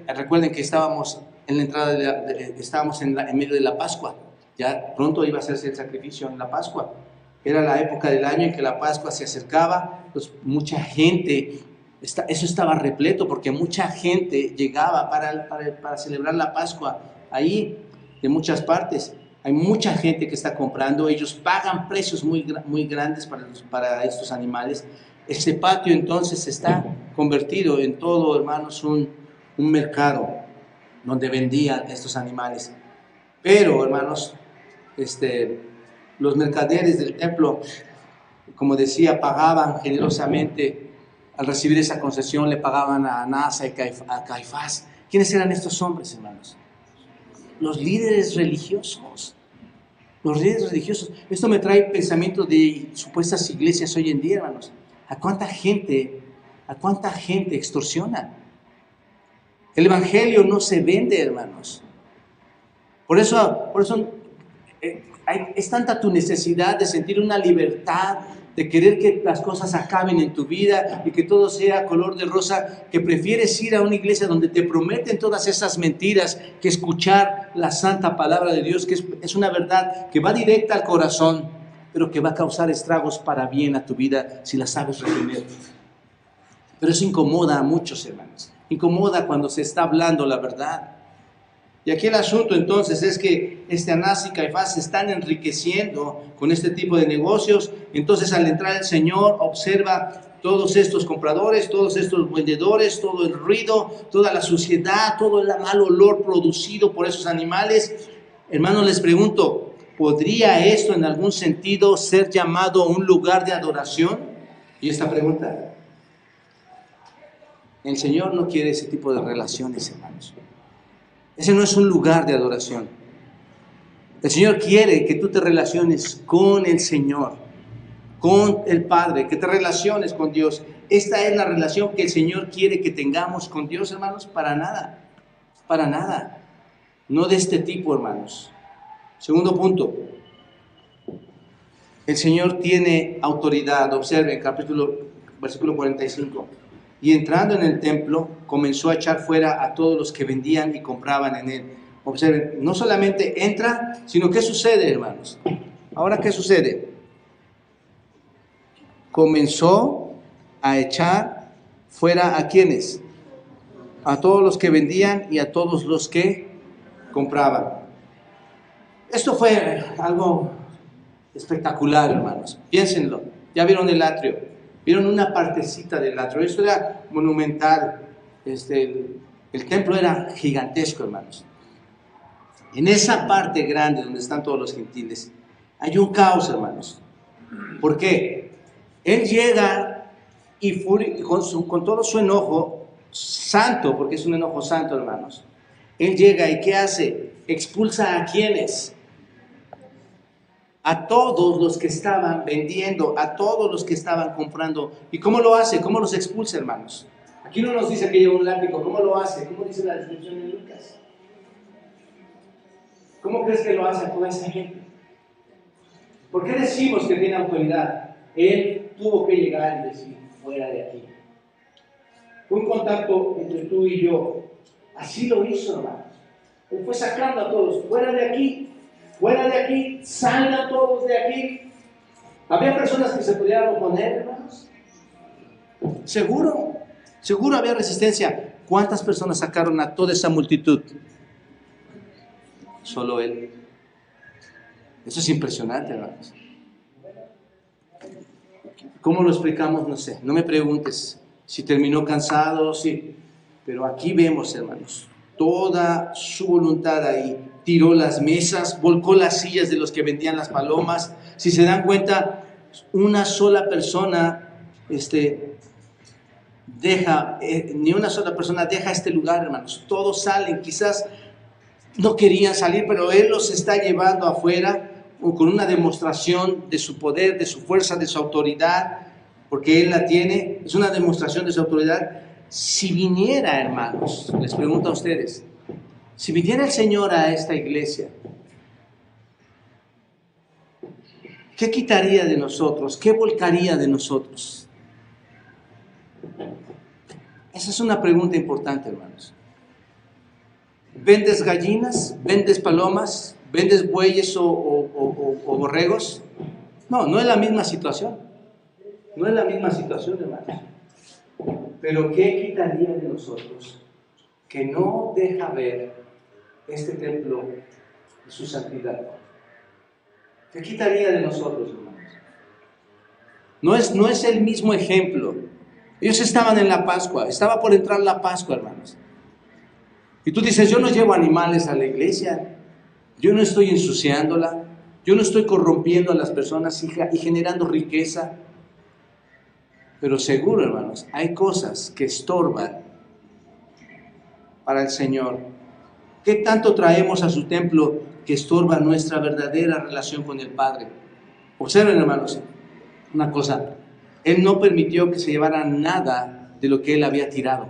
recuerden que estábamos en la entrada, estábamos en medio de la Pascua. Ya pronto iba a hacerse el sacrificio en la Pascua. Era la época del año en que la Pascua se acercaba, pues mucha gente, eso estaba repleto porque mucha gente llegaba para celebrar la Pascua ahí, de muchas partes. Hay mucha gente que está comprando, ellos pagan precios muy grandes para estos animales. Ese patio entonces está convertido en todo, hermanos, un mercado donde vendían estos animales. Pero, hermanos, los mercaderes del templo, como decía, pagaban generosamente. Al recibir esa concesión le pagaban a Anás y a Caifás. ¿Quiénes eran estos hombres, hermanos? Los líderes religiosos. Los líderes religiosos. Esto me trae pensamientos de supuestas iglesias hoy en día, hermanos. ¿A cuánta gente extorsiona? El evangelio no se vende, hermanos. Por eso es tanta tu necesidad de sentir una libertad, de querer que las cosas acaben en tu vida y que todo sea color de rosa, que prefieres ir a una iglesia donde te prometen todas esas mentiras que escuchar la santa palabra de Dios, que es una verdad que va directa al corazón, pero que va a causar estragos para bien a tu vida si la sabes reprimir. Pero eso incomoda a muchos, hermanos. Incomoda cuando se está hablando la verdad. Y aquí el asunto entonces es que Anás y Caifás se están enriqueciendo con este tipo de negocios. Entonces al entrar el Señor observa todos estos compradores, todos estos vendedores, todo el ruido, toda la suciedad, todo el mal olor producido por esos animales. Hermanos, les pregunto, ¿podría esto en algún sentido ser llamado un lugar de adoración? Y esta pregunta, el Señor no quiere ese tipo de relaciones, hermanos. Ese no es un lugar de adoración. El Señor quiere que tú te relaciones con el Señor, con el Padre, que te relaciones con Dios. Esta es la relación que el Señor quiere que tengamos con Dios, hermanos, para nada. No de este tipo, hermanos. Segundo punto. El Señor tiene autoridad. Observen, versículo 45. Y entrando en el templo, comenzó a echar fuera a todos los que vendían y compraban en él. Observen, no solamente entra, sino ¿qué sucede, hermanos? Ahora, ¿qué sucede? Comenzó a echar fuera ¿a quiénes? A todos los que vendían y a todos los que compraban. Esto fue algo espectacular, hermanos. Piénsenlo. Ya vieron el atrio. Vieron una partecita del atrio. Esto era monumental. El templo era gigantesco, hermanos. En esa parte grande donde están todos los gentiles, hay un caos, hermanos. ¿Por qué? Él llega y con todo su enojo santo, porque es un enojo santo, hermanos. Él llega y ¿qué hace? Expulsa a ¿quiénes? A todos los que estaban vendiendo, a todos los que estaban comprando. ¿Y cómo lo hace? ¿Cómo los expulsa, hermanos? Aquí no nos dice que lleva un látigo. ¿Cómo lo hace? ¿Cómo dice la descripción de Lucas? ¿Cómo crees que lo hace a toda esa gente? ¿Por qué decimos que tiene autoridad? Él tuvo que llegar y decir, fuera de aquí. Fue un contacto entre tú y yo. Así lo hizo, hermanos. Él fue sacando a todos, fuera de aquí. Fuera de aquí, salgan todos de aquí. ¿Había personas que se pudieran oponer, hermanos? Seguro había resistencia. ¿Cuántas personas sacaron a toda esa multitud? Solo él. Eso es impresionante, hermanos. ¿Cómo lo explicamos? No sé. No me preguntes si terminó cansado, sí. Pero aquí vemos, hermanos, toda su voluntad ahí. Tiró las mesas, volcó las sillas de los que vendían las palomas. Si se dan cuenta, una sola persona ni una sola persona deja este lugar, hermanos. Todos salen, quizás no querían salir, pero Él los está llevando afuera o con una demostración de su poder, de su fuerza, de su autoridad, porque Él la tiene, es una demostración de su autoridad. Si viniera, hermanos, les pregunto a ustedes, si viniera el Señor a esta iglesia, ¿qué quitaría de nosotros? ¿Qué volcaría de nosotros? Esa es una pregunta importante, hermanos. ¿Vendes gallinas? ¿Vendes palomas? ¿Vendes bueyes o borregos? No, no es la misma situación. No es la misma situación, hermanos. Pero ¿qué quitaría de nosotros que no deja ver este templo y su santidad? ¿Qué quitaría de nosotros, hermanos? No es el mismo ejemplo. Ellos estaban en la Pascua, estaba por entrar la Pascua, hermanos. Y tú dices, yo no llevo animales a la iglesia, yo no estoy ensuciándola, yo no estoy corrompiendo a las personas y generando riqueza. Pero seguro, hermanos, hay cosas que estorban para el Señor. ¿Qué tanto traemos a su templo que estorba nuestra verdadera relación con el Padre? Observen, hermanos, una cosa. Él no permitió que se llevara nada de lo que Él había tirado.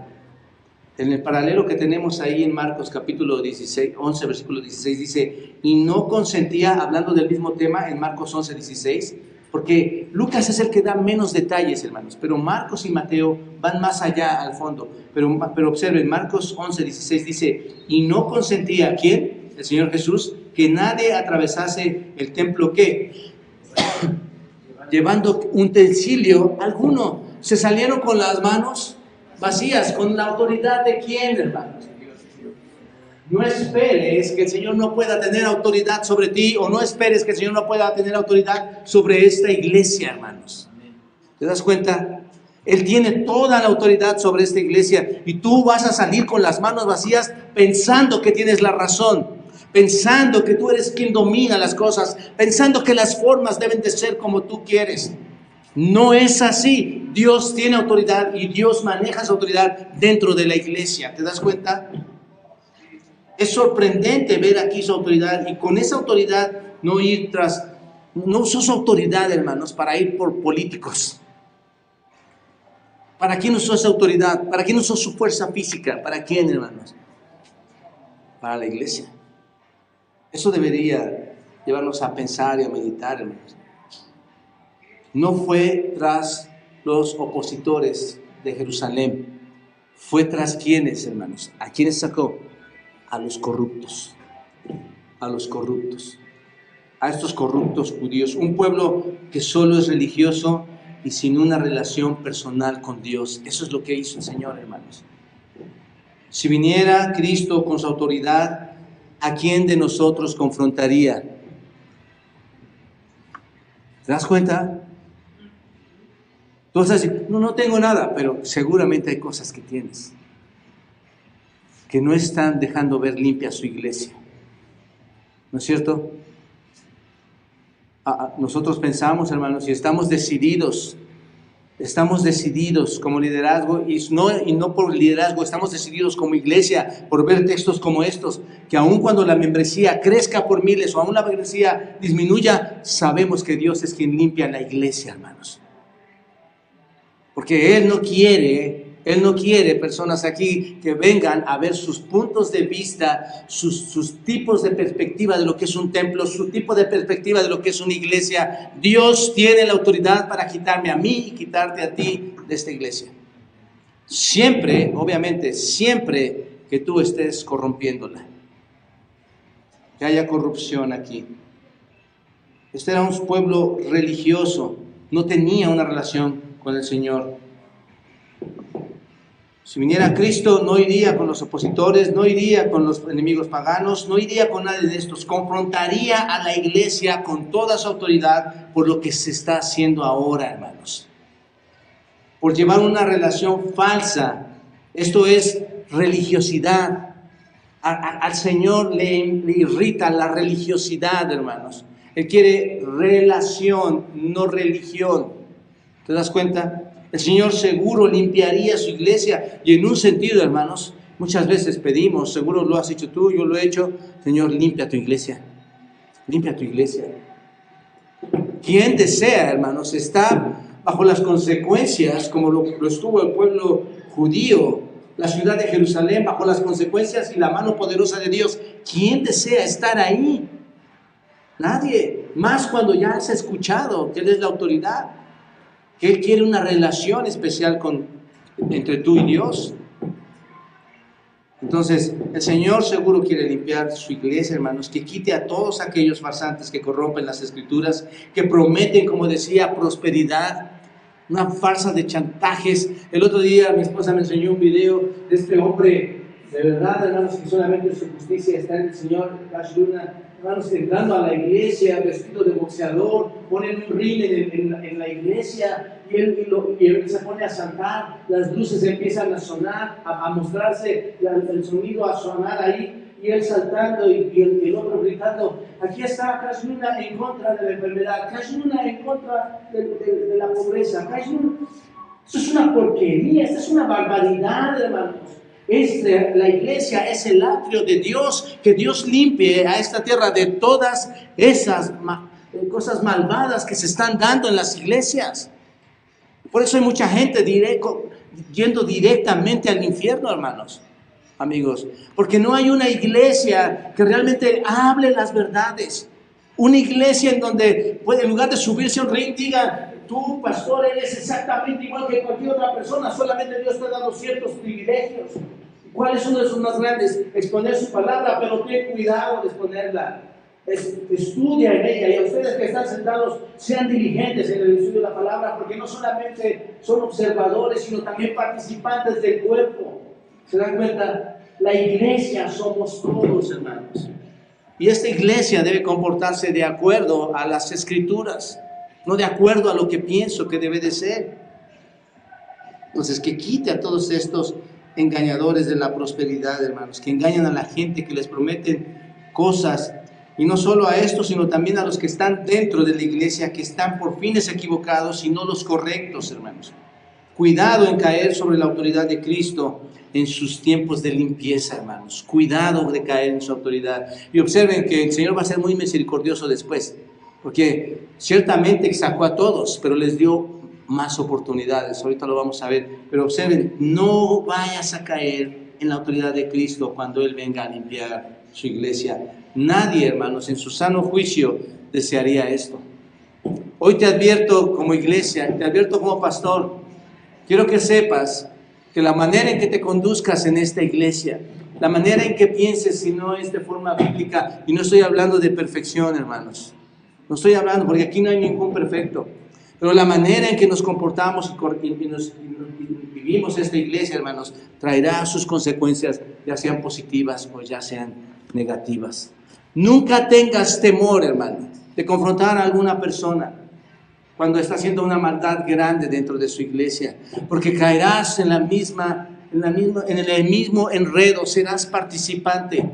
En el paralelo que tenemos ahí en Marcos capítulo 11, versículo 16, dice, y no consentía, hablando del mismo tema en Marcos 11, 16, porque Lucas es el que da menos detalles, hermanos, pero Marcos y Mateo van más allá al fondo. Pero observen, Marcos 11, 16 dice, y no consentía, ¿quién? El Señor Jesús, que nadie atravesase el templo, ¿qué? Llevando utensilio alguno. Se salieron con las manos vacías. ¿Con la autoridad de quién, hermanos? No esperes que el Señor no pueda tener autoridad sobre ti, o no esperes que el Señor no pueda tener autoridad sobre esta iglesia, hermanos. ¿Te das cuenta? Él tiene toda la autoridad sobre esta iglesia, y tú vas a salir con las manos vacías pensando que tienes la razón, pensando que tú eres quien domina las cosas, pensando que las formas deben de ser como tú quieres. No es así. Dios tiene autoridad y Dios maneja su autoridad dentro de la iglesia. ¿Te das cuenta? Es sorprendente ver aquí su autoridad, y con esa autoridad no usó su autoridad, hermanos, para ir por políticos. ¿Para quién usó esa autoridad? ¿Para quién usó su fuerza física? ¿Para quién, hermanos? Para la iglesia. Eso debería llevarnos a pensar y a meditar, hermanos. No fue tras los opositores de Jerusalén. Fue tras quienes, hermanos. ¿A quiénes sacó? A los corruptos. A los corruptos. A estos corruptos judíos. Un pueblo que solo es religioso y sin una relación personal con Dios. Eso es lo que hizo el Señor, hermanos. Si viniera Cristo con su autoridad, ¿a quién de nosotros confrontaría? ¿Te das cuenta? Tú vas a decir, no tengo nada, pero seguramente hay cosas que tienes que no están dejando ver limpia su iglesia. ¿No es cierto? Nosotros pensamos, hermanos, y estamos decididos como liderazgo, y no por liderazgo, estamos decididos como iglesia por ver textos como estos, que aun cuando la membresía crezca por miles o aun la membresía disminuya, sabemos que Dios es quien limpia la iglesia, hermanos. Porque Él no quiere personas aquí que vengan a ver sus puntos de vista, sus tipos de perspectiva de lo que es un templo, su tipo de perspectiva de lo que es una iglesia. Dios tiene la autoridad para quitarme a mí y quitarte a ti de esta iglesia. Siempre, obviamente, siempre que tú estés corrompiéndola. Que haya corrupción aquí. Este era un pueblo religioso, no tenía una relación con el Señor. Si viniera Cristo, no iría con los opositores, no iría con los enemigos paganos, no iría con nadie de estos. Confrontaría a la iglesia con toda su autoridad por lo que se está haciendo ahora, hermanos. Por llevar una relación falsa. Esto es religiosidad. Al Señor le irrita la religiosidad, hermanos. Él quiere relación, no religión. ¿Te das cuenta? El Señor seguro limpiaría su iglesia. Y en un sentido, hermanos, muchas veces pedimos, seguro lo has hecho tú, yo lo he hecho, Señor, limpia tu iglesia. Limpia tu iglesia. ¿Quién desea, hermanos, estar bajo las consecuencias, como lo estuvo el pueblo judío, la ciudad de Jerusalén, bajo las consecuencias y la mano poderosa de Dios? ¿Quién desea estar ahí? Nadie. Más cuando ya has escuchado que Él es la autoridad, que Él quiere una relación especial entre tú y Dios. Entonces, el Señor seguro quiere limpiar su iglesia, hermanos, que quite a todos aquellos farsantes que corrompen las Escrituras, que prometen, como decía, prosperidad, una farsa de chantajes. El otro día mi esposa me enseñó un video de este hombre, de verdad, hermanos, que solamente su justicia está en el Señor, Cash Luna, hermanos, entrando a la iglesia vestido de boxeador, ponen un ring en la iglesia y él se pone a saltar, las luces empiezan a sonar, a mostrarse, el sonido a sonar ahí, y él saltando y el otro gritando: aquí está Cash Luna en contra de la enfermedad, Cash Luna en contra de la pobreza, Cash Luna. Esto es una porquería, esto es una barbaridad, hermanos. La iglesia es el atrio de Dios, que Dios limpie a esta tierra de todas esas cosas malvadas que se están dando en las iglesias. Por eso hay mucha gente yendo directamente al infierno, hermanos, amigos, porque no hay una iglesia que realmente hable las verdades. Una iglesia en donde en lugar de subirse a un ring diga: tú, pastor, eres exactamente igual que cualquier otra persona, solamente Dios te ha dado ciertos privilegios. ¿Cuáles son esos más grandes? Exponer su palabra, pero ten cuidado de exponerla. Estudia en ella, y a ustedes que están sentados, sean diligentes en el estudio de la palabra, porque no solamente son observadores, sino también participantes del cuerpo. ¿Se dan cuenta? La iglesia somos todos, hermanos. Y esta iglesia debe comportarse de acuerdo a las Escrituras, no de acuerdo a lo que pienso que debe de ser. Entonces, que quite a todos estos engañadores de la prosperidad, hermanos, que engañan a la gente, que les prometen cosas, y no solo a estos, sino también a los que están dentro de la iglesia, que están por fines equivocados y no los correctos, hermanos. Cuidado en caer sobre la autoridad de Cristo en sus tiempos de limpieza, hermanos. Cuidado de caer en su autoridad. Y observen que el Señor va a ser muy misericordioso después, porque ciertamente sacó a todos, pero les dio más oportunidades. Ahorita lo vamos a ver. Pero observen, no vayas a caer en la autoridad de Cristo cuando Él venga a limpiar su iglesia. Nadie, hermanos, en su sano juicio desearía esto. Hoy te advierto como iglesia, te advierto como pastor, quiero que sepas que la manera en que te conduzcas en esta iglesia, la manera en que pienses, si no es de forma bíblica, y no estoy hablando de perfección, hermanos, no estoy hablando, porque aquí no hay ningún perfecto, pero la manera en que nos comportamos y vivimos esta iglesia, hermanos, traerá sus consecuencias, ya sean positivas o ya sean negativas. Nunca tengas temor, hermano, de confrontar a alguna persona cuando está haciendo una maldad grande dentro de su iglesia, porque caerás en el mismo enredo, serás participante.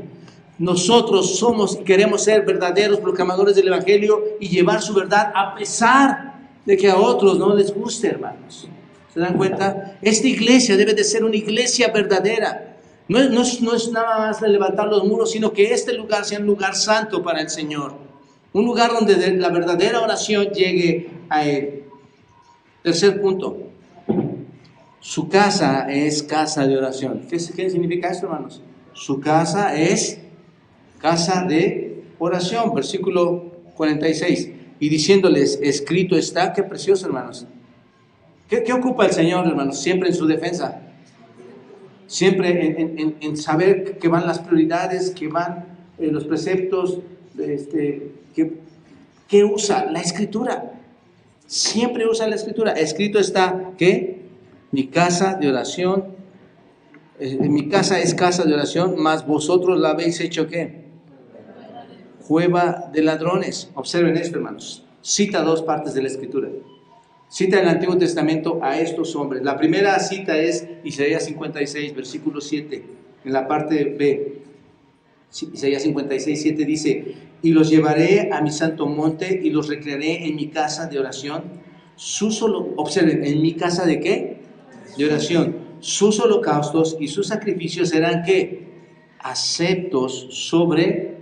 Nosotros somos y queremos ser verdaderos proclamadores del Evangelio y llevar su verdad a pesar de que a otros no les guste, hermanos. ¿Se dan cuenta? Esta iglesia debe de ser una iglesia verdadera. No es nada más de levantar los muros, sino que este lugar sea un lugar santo para el Señor. Un lugar donde la verdadera oración llegue a Él. Tercer punto. Su casa es casa de oración. ¿Qué significa esto, hermanos? Su casa es casa de oración. Versículo 46. Y diciéndoles, escrito está. Qué precioso, hermanos. ¿Qué ocupa el Señor, hermanos? Siempre en su defensa. Siempre en saber que van las prioridades, que van los preceptos, que usa la Escritura. Siempre usa la Escritura. Escrito está, ¿qué? Mi casa de oración, mi casa es casa de oración, mas vosotros la habéis hecho, ¿qué? Cueva de ladrones. Observen esto, hermanos. Cita dos partes de la Escritura. Cita en el Antiguo Testamento a estos hombres. La primera cita es Isaías 56, versículo 7, en la parte B. Isaías 56, 7 dice: y los llevaré a mi santo monte y los recrearé en mi casa de oración. Observen, ¿en mi casa de qué? De oración. Sus holocaustos y sus sacrificios serán, ¿qué? Aceptos sobre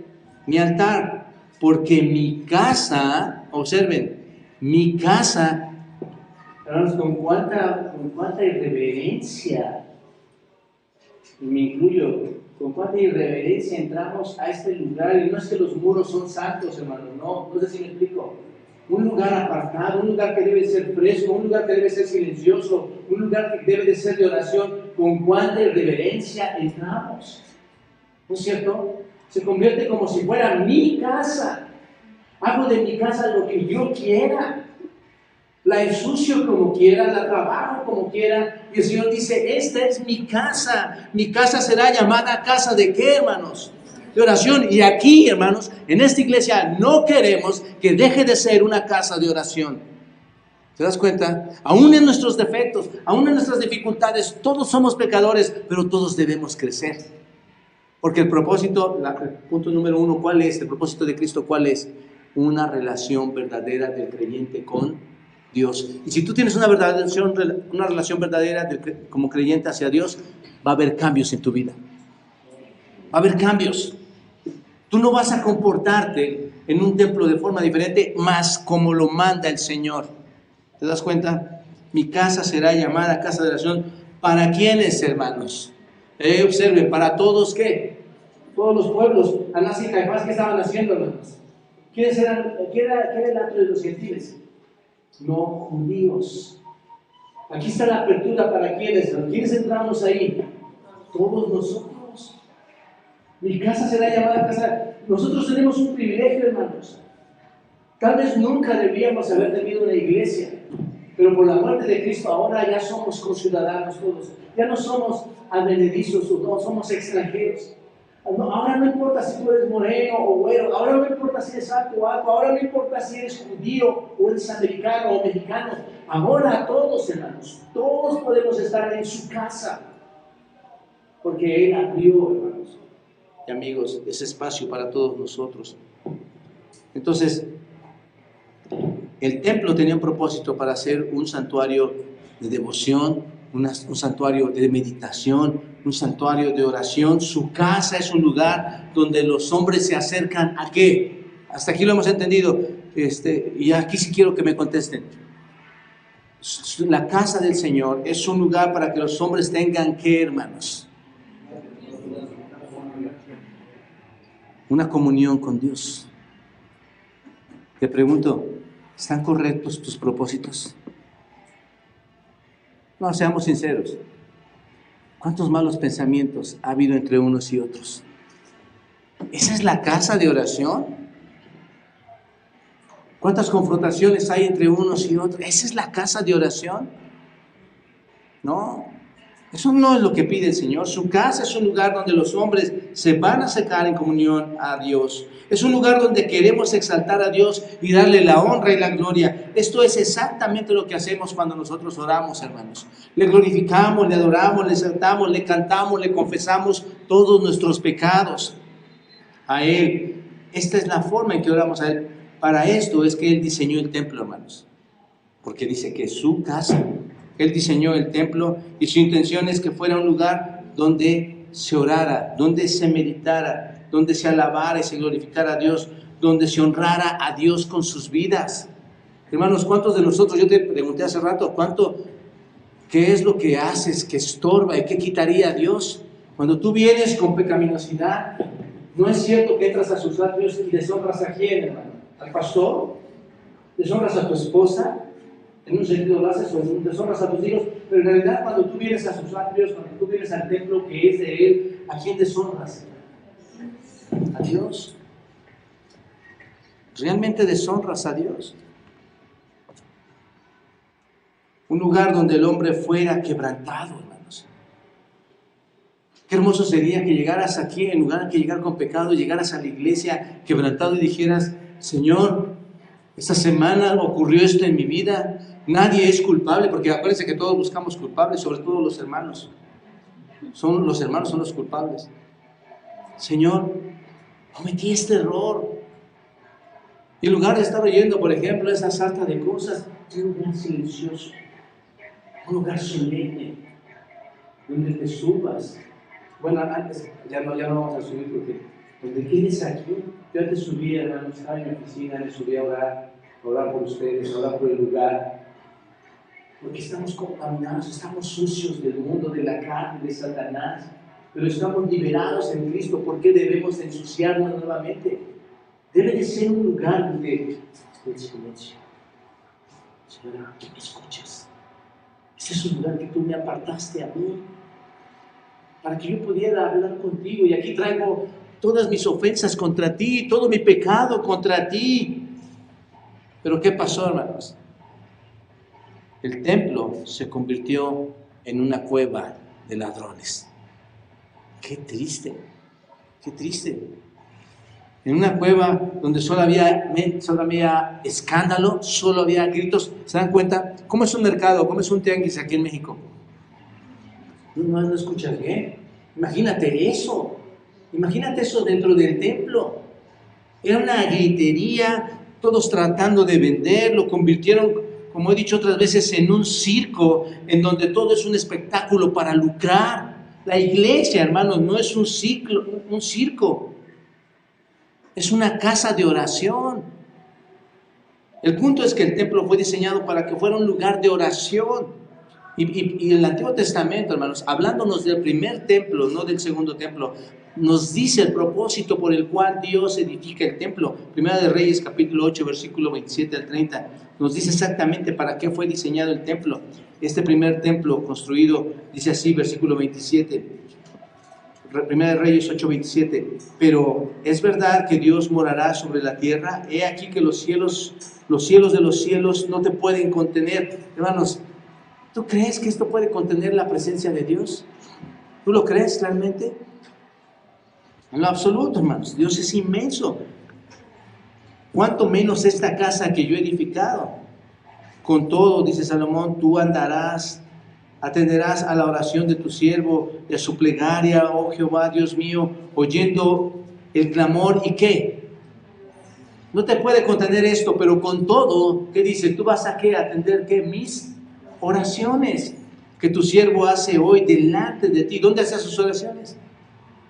mi altar. Porque mi casa, observen, Mi casa, hermanos, con cuánta irreverencia, y me incluyo, con cuánta irreverencia entramos a este lugar. Y no es que los muros son santos, hermanos, no sé si me explico. Un lugar apartado, un lugar que debe ser fresco, un lugar que debe ser silencioso, un lugar que debe de ser de oración. Con cuánta irreverencia entramos, ¿no es cierto? Se convierte como si fuera mi casa. Hago de mi casa lo que yo quiera. La ensucio como quiera, la trabajo como quiera. Y el Señor dice, esta es mi casa. Mi casa será llamada casa ¿de qué, hermanos? De oración. Y aquí, hermanos, en esta iglesia no queremos que deje de ser una casa de oración. ¿Te das cuenta? Aún en nuestros defectos, aún en nuestras dificultades, todos somos pecadores, pero todos debemos crecer. Porque el propósito, el punto número 1, ¿cuál es? El propósito de Cristo, ¿cuál es? Una relación verdadera del creyente con Dios. Y si tú tienes una relación verdadera como creyente hacia Dios, va a haber cambios en tu vida. Va a haber cambios. Tú no vas a comportarte en un templo de forma diferente, más como lo manda el Señor. ¿Te das cuenta? Mi casa será llamada casa de oración. ¿Para quiénes, hermanos? Observen, ¿para todos qué? Todos los pueblos. Anás y Caifás, ¿qué estaban haciendo, hermanos? ¿Quiénes eran? ¿Qué era el acto de los gentiles? No judíos. Aquí está la apertura para quiénes. ¿Quiénes entramos ahí? Todos nosotros. Mi casa será llamada casa. Nosotros tenemos un privilegio, hermanos. Tal vez nunca debíamos haber tenido una iglesia, pero por la muerte de Cristo ahora ya somos conciudadanos todos. Ya no somos advenedizos, no somos extranjeros. Ahora no importa si tú eres moreno o güero, ahora no importa si eres alto o alto, ahora no importa si eres judío o eres americano o mexicano. Ahora todos, hermanos, todos podemos estar en su casa, porque Él abrió, hermanos y amigos, ese espacio para todos nosotros. Entonces, el templo tenía un propósito para ser un santuario de devoción, un santuario de meditación, un santuario de oración. Su casa es un lugar donde los hombres se acercan ¿a qué? Hasta aquí lo hemos entendido. Y aquí sí quiero que me contesten. La casa del Señor es un lugar para que los hombres tengan ¿qué, hermanos? Una comunión con Dios. Te pregunto, ¿están correctos tus propósitos? No, seamos sinceros. ¿Cuántos malos pensamientos ha habido entre unos y otros? ¿Esa es la casa de oración? ¿Cuántas confrontaciones hay entre unos y otros? ¿Esa es la casa de oración? No, eso no es lo que pide el Señor. Su casa es un lugar donde los hombres se van a acercar en comunión a Dios. Es un lugar donde queremos exaltar a Dios y darle la honra y la gloria. Esto es exactamente lo que hacemos cuando nosotros oramos, hermanos. Le glorificamos, le adoramos, le exaltamos, le cantamos, le confesamos todos nuestros pecados a Él. Esta es la forma en que oramos a Él. Para esto es que Él diseñó el templo, hermanos. Porque dice que es su casa. Él diseñó el templo y su intención es que fuera un lugar donde se orara, donde se meditara, donde se alabara y se glorificara a Dios, donde se honrara a Dios con sus vidas. Hermanos, ¿cuántos de nosotros, yo te pregunté hace rato, qué es lo que haces que estorba y qué quitaría a Dios? Cuando tú vienes con pecaminosidad, ¿no es cierto que entras a sus atrios y deshonras a quién, hermano? ¿Al pastor? ¿Deshonras a tu esposa? En un sentido lo haces o deshonras a tus hijos, pero en realidad cuando tú vienes a sus atrios, cuando tú vienes al templo que es de Él, ¿a quién deshonras? A Dios. ¿Realmente deshonras a Dios? Un lugar donde el hombre fuera quebrantado, hermanos. Qué hermoso sería que llegaras aquí, en lugar de que llegar con pecado, llegaras a la iglesia quebrantado y dijeras, Señor, esta semana ocurrió esto en mi vida. Nadie es culpable, porque acuérdense que todos buscamos culpables, sobre todo los hermanos. Los hermanos son los culpables. Señor, cometí este error. Y en lugar de estar oyendo, por ejemplo, esa sarta de cosas, un lugar silencioso, un lugar solemne, donde te subas. Bueno, antes, ya no vamos a subir porque donde quieres aquí. Yo antes subía, hermano, estaba en mi oficina, me subía a orar. orar por ustedes, orar por el lugar, porque estamos contaminados, estamos sucios del mundo, de la carne, de Satanás, pero estamos liberados en Cristo. ¿Por qué debemos ensuciarnos nuevamente? Debe de ser un lugar donde esté el silencio. Señora, ¿tú me escuchas? Este es un lugar que tú me apartaste a mí, para que yo pudiera hablar contigo, y aquí traigo todas mis ofensas contra ti, todo mi pecado contra ti. Pero ¿qué pasó, hermanos? El templo se convirtió en una cueva de ladrones. Qué triste, qué triste. En una cueva donde solo había escándalo, solo había gritos. ¿Se dan cuenta? ¿Cómo es un mercado? ¿Cómo es un tianguis aquí en México? No escuchas bien. Imagínate eso. Imagínate eso dentro del templo. Era una gritería, todos tratando de vender. Lo convirtieron, como he dicho otras veces, en un circo, en donde todo es un espectáculo para lucrar. La iglesia, hermanos, no es un circo. Es una casa de oración. El punto es que el templo fue diseñado para que fuera un lugar de oración. Y el Antiguo Testamento, hermanos, hablándonos del primer templo, no del segundo templo, nos dice el propósito por el cual Dios edifica el templo. Primera de Reyes, capítulo 8, versículo 27 al 30, nos dice exactamente para qué fue diseñado el templo. Este primer templo construido, dice así, versículo 27, Primera de Reyes 8, 27, pero es verdad que Dios morará sobre la tierra. He aquí que los cielos de los cielos no te pueden contener. Hermanos, ¿tú crees que esto puede contener la presencia de Dios? ¿Tú lo crees realmente? En lo absoluto, hermanos. Dios es inmenso. ¿Cuánto menos esta casa que yo he edificado? Con todo, dice Salomón, tú atenderás a la oración de tu siervo y a su plegaria, oh Jehová, Dios mío, oyendo el clamor. ¿Y qué? No te puede contener esto, pero con todo, ¿qué dice? Tú vas a ¿qué? Atender ¿qué? Mis oraciones que tu siervo hace hoy delante de ti. ¿Dónde hace sus oraciones?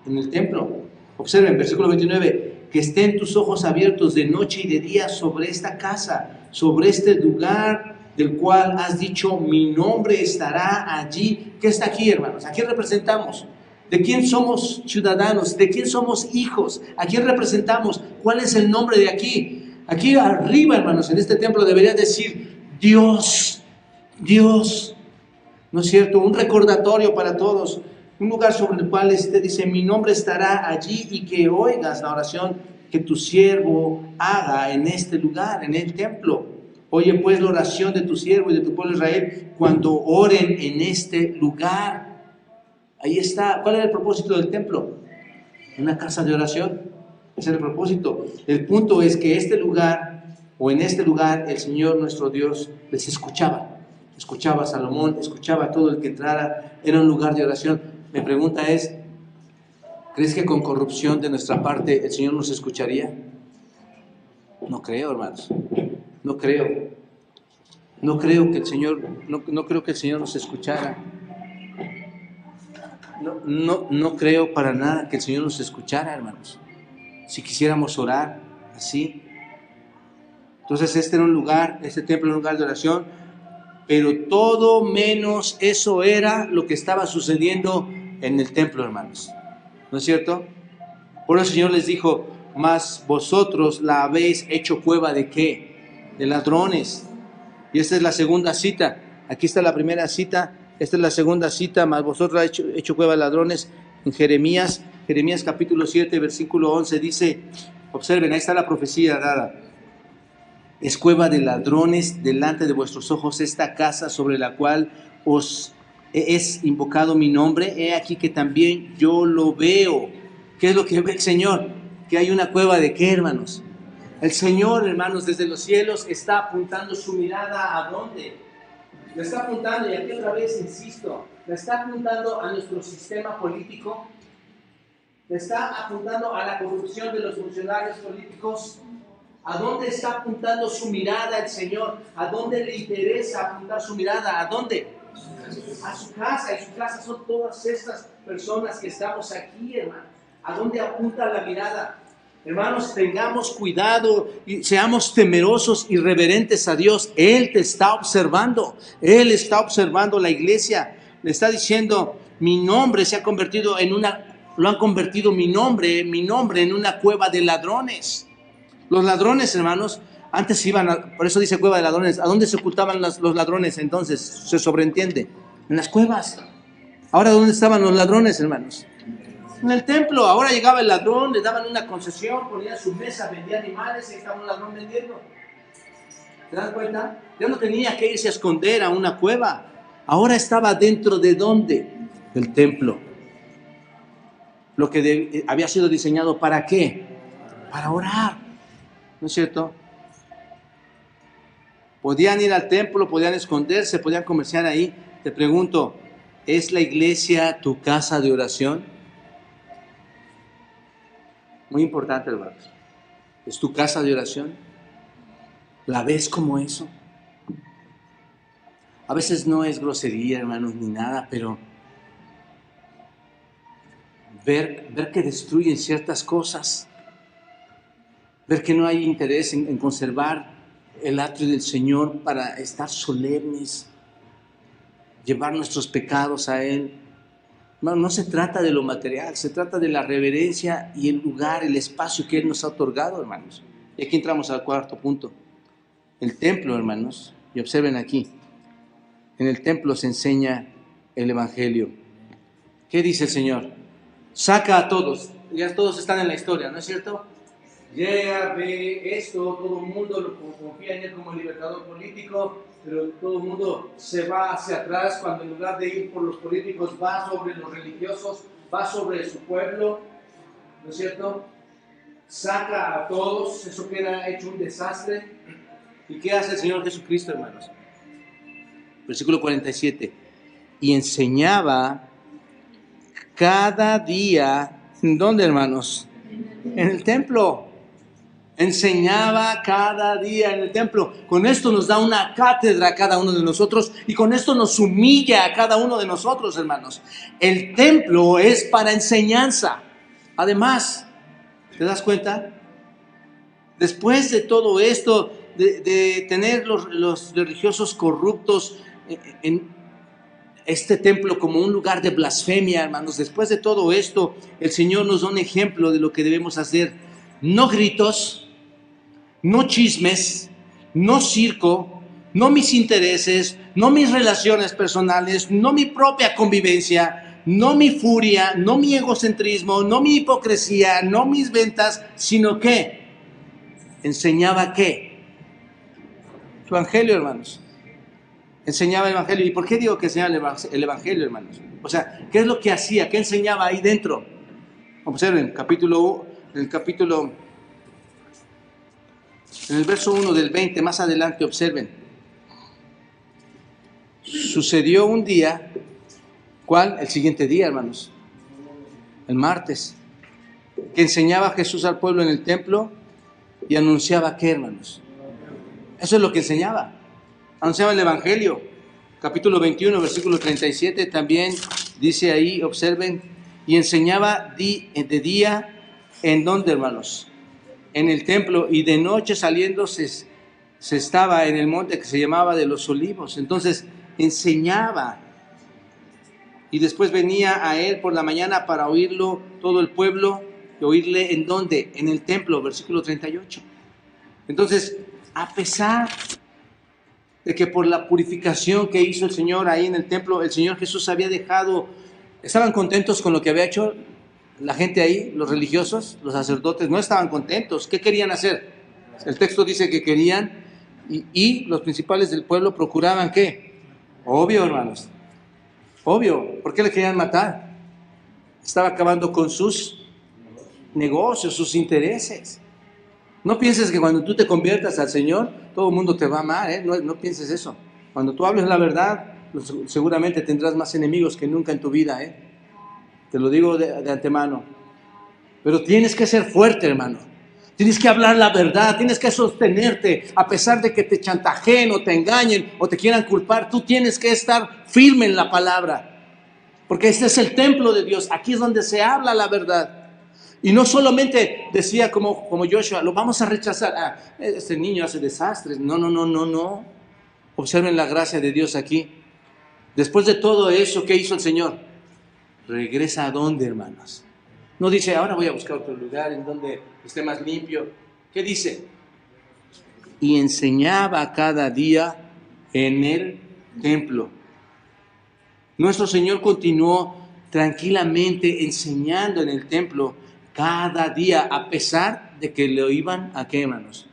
En el templo. Observen, versículo 29, que estén tus ojos abiertos de noche y de día sobre esta casa, sobre este lugar del cual has dicho, mi nombre estará allí. ¿Qué está aquí, hermanos? ¿A quién representamos? ¿De quién somos ciudadanos? ¿De quién somos hijos? ¿A quién representamos? ¿Cuál es el nombre de aquí? Aquí arriba, hermanos, en este templo debería decir Dios, Dios, ¿no es cierto? Un recordatorio para todos, un lugar sobre el cual dice, mi nombre estará allí, y que oigas la oración que tu siervo haga en este lugar, en el templo. Oye pues la oración de tu siervo y de tu pueblo Israel cuando oren en este lugar. Ahí está. ¿Cuál era el propósito del templo? Una casa de oración. Ese era el propósito. El punto es que este lugar, o en este lugar, el Señor nuestro Dios les escuchaba. Escuchaba a Salomón, escuchaba a todo el que entrara. Era un lugar de oración. Mi pregunta es, ¿crees que con corrupción de nuestra parte el Señor nos escucharía? No creo, hermanos. No creo. No creo que el Señor, no creo que el Señor nos escuchara. No creo para nada que el Señor nos escuchara, hermanos. Si quisiéramos orar así. Entonces este templo era un lugar de oración, pero todo menos eso era lo que estaba sucediendo en el templo, hermanos. ¿No es cierto? Por eso el Señor les dijo, mas vosotros la habéis hecho cueva ¿de qué? De ladrones. Y esta es la segunda cita. Aquí está la primera cita, esta es la segunda cita, mas vosotros la habéis hecho cueva de ladrones. En Jeremías capítulo 7, versículo 11 dice, observen, ahí está la profecía dada. Es cueva de ladrones delante de vuestros ojos esta casa sobre la cual os es invocado mi nombre. He aquí que también yo lo veo. ¿Qué es lo que ve el Señor? Que hay una cueva ¿de qué, hermanos? El Señor, hermanos, desde los cielos está apuntando su mirada ¿a dónde? La está apuntando, y aquí otra vez insisto, la está apuntando a nuestro sistema político, la está apuntando a la corrupción de los funcionarios políticos. ¿A dónde está apuntando su mirada el Señor? ¿A dónde le interesa apuntar su mirada? ¿A dónde? A su casa. Y su casa son todas estas personas que estamos aquí, hermano. ¿A dónde apunta la mirada? Hermanos, tengamos cuidado y seamos temerosos y reverentes a Dios. Él te está observando. Él está observando la iglesia. Le está diciendo, mi nombre se ha convertido en lo han convertido mi nombre en una cueva de ladrones. Los ladrones, hermanos, antes iban, por eso dice cueva de ladrones. ¿A dónde se ocultaban los ladrones entonces? Se sobreentiende. En las cuevas. Ahora, ¿dónde estaban los ladrones, hermanos? En el templo. Ahora llegaba el ladrón, le daban una concesión, ponía su mesa, vendía animales y estaba un ladrón vendiendo. ¿Te das cuenta? Ya no tenía que irse a esconder a una cueva. Ahora estaba dentro de ¿dónde? Del templo. Lo que había sido diseñado ¿para qué? Para orar. ¿No es cierto? Podían ir al templo, podían esconderse, podían comerciar ahí. Te pregunto, ¿es la iglesia tu casa de oración? Muy importante, hermanos. ¿Es tu casa de oración? ¿La ves como eso? A veces no es grosería, hermanos, ni nada, pero ver que destruyen ciertas cosas, ver que no hay interés en conservar el atrio del Señor para estar solemnes, llevar nuestros pecados a Él. No se trata de lo material, se trata de la reverencia y el lugar, el espacio que Él nos ha otorgado, hermanos. Y aquí entramos al cuarto punto. El templo, hermanos, y observen aquí, en el templo se enseña el Evangelio. ¿Qué dice el Señor? Saca a todos, ya todos están en la historia, ¿no es cierto? Llega, ve esto, todo el mundo confía en Él como el libertador político, pero todo el mundo se va hacia atrás cuando en lugar de ir por los políticos va sobre los religiosos, va sobre su pueblo, ¿no es cierto? Saca a todos, eso queda hecho un desastre. ¿Y qué hace el Señor Jesucristo, hermanos? Versículo 47. Y enseñaba cada día, ¿en dónde, hermanos? En el templo. Enseñaba cada día en el templo. Con esto nos da una cátedra a cada uno de nosotros y con esto nos humilla a cada uno de nosotros, hermanos. El templo es para enseñanza. Además, ¿te das cuenta? Después de todo esto, de tener los religiosos corruptos en este templo como un lugar de blasfemia, hermanos, después de todo esto, el Señor nos da un ejemplo de lo que debemos hacer. No gritos, no chismes, no circo, no mis intereses, no mis relaciones personales, no mi propia convivencia, no mi furia, no mi egocentrismo, no mi hipocresía, no mis ventas, sino que enseñaba ¿qué? El Evangelio, hermanos. Enseñaba el Evangelio. ¿Y por qué digo que enseñaba el Evangelio, hermanos? O sea, ¿qué es lo que hacía? ¿Qué enseñaba ahí dentro? Observen, en el verso 1 del 20, más adelante, observen. Sucedió un día, ¿cuál? El siguiente día, hermanos. El martes. Que enseñaba Jesús al pueblo en el templo y anunciaba ¿qué, hermanos? Eso es lo que enseñaba. Anunciaba el Evangelio. Capítulo 21, versículo 37, también dice ahí, observen, y enseñaba de día, ¿en dónde, hermanos? En el templo, y de noche saliendo se estaba en el monte que se llamaba de los Olivos. Entonces enseñaba, y después venía a él por la mañana para oírlo todo el pueblo, y oírle ¿en dónde? En el templo, versículo 38. Entonces, a pesar de que por la purificación que hizo el Señor ahí en el templo, el Señor Jesús había dejado, estaban contentos con lo que había hecho la gente ahí, los religiosos, los sacerdotes, no estaban contentos. ¿Qué querían hacer? El texto dice que querían, y los principales del pueblo procuraban ¿qué? Obvio, hermanos, obvio. ¿Por qué le querían matar? Estaba acabando con sus negocios, sus intereses. No pienses que cuando tú te conviertas al Señor, todo el mundo te va a amar, ¿eh? No pienses eso. Cuando tú hables la verdad, seguramente tendrás más enemigos que nunca en tu vida, ¿eh? Te lo digo de antemano. Pero tienes que ser fuerte, hermano. Tienes que hablar la verdad, tienes que sostenerte, a pesar de que te chantajeen o te engañen o te quieran culpar. Tú tienes que estar firme en la palabra, porque este es el templo de Dios. Aquí es donde se habla la verdad. Y no solamente decía como Joshua, lo vamos a rechazar. Ah, este niño hace desastres. No, no, no, no, no. Observen la gracia de Dios aquí. Después de todo eso, ¿qué hizo el Señor? Regresa a dónde, hermanos. No dice, ahora voy a buscar otro lugar en donde esté más limpio. ¿Qué dice? Y enseñaba cada día en el templo. Nuestro Señor continuó tranquilamente enseñando en el templo cada día, a pesar de que lo iban a qué, hermanos,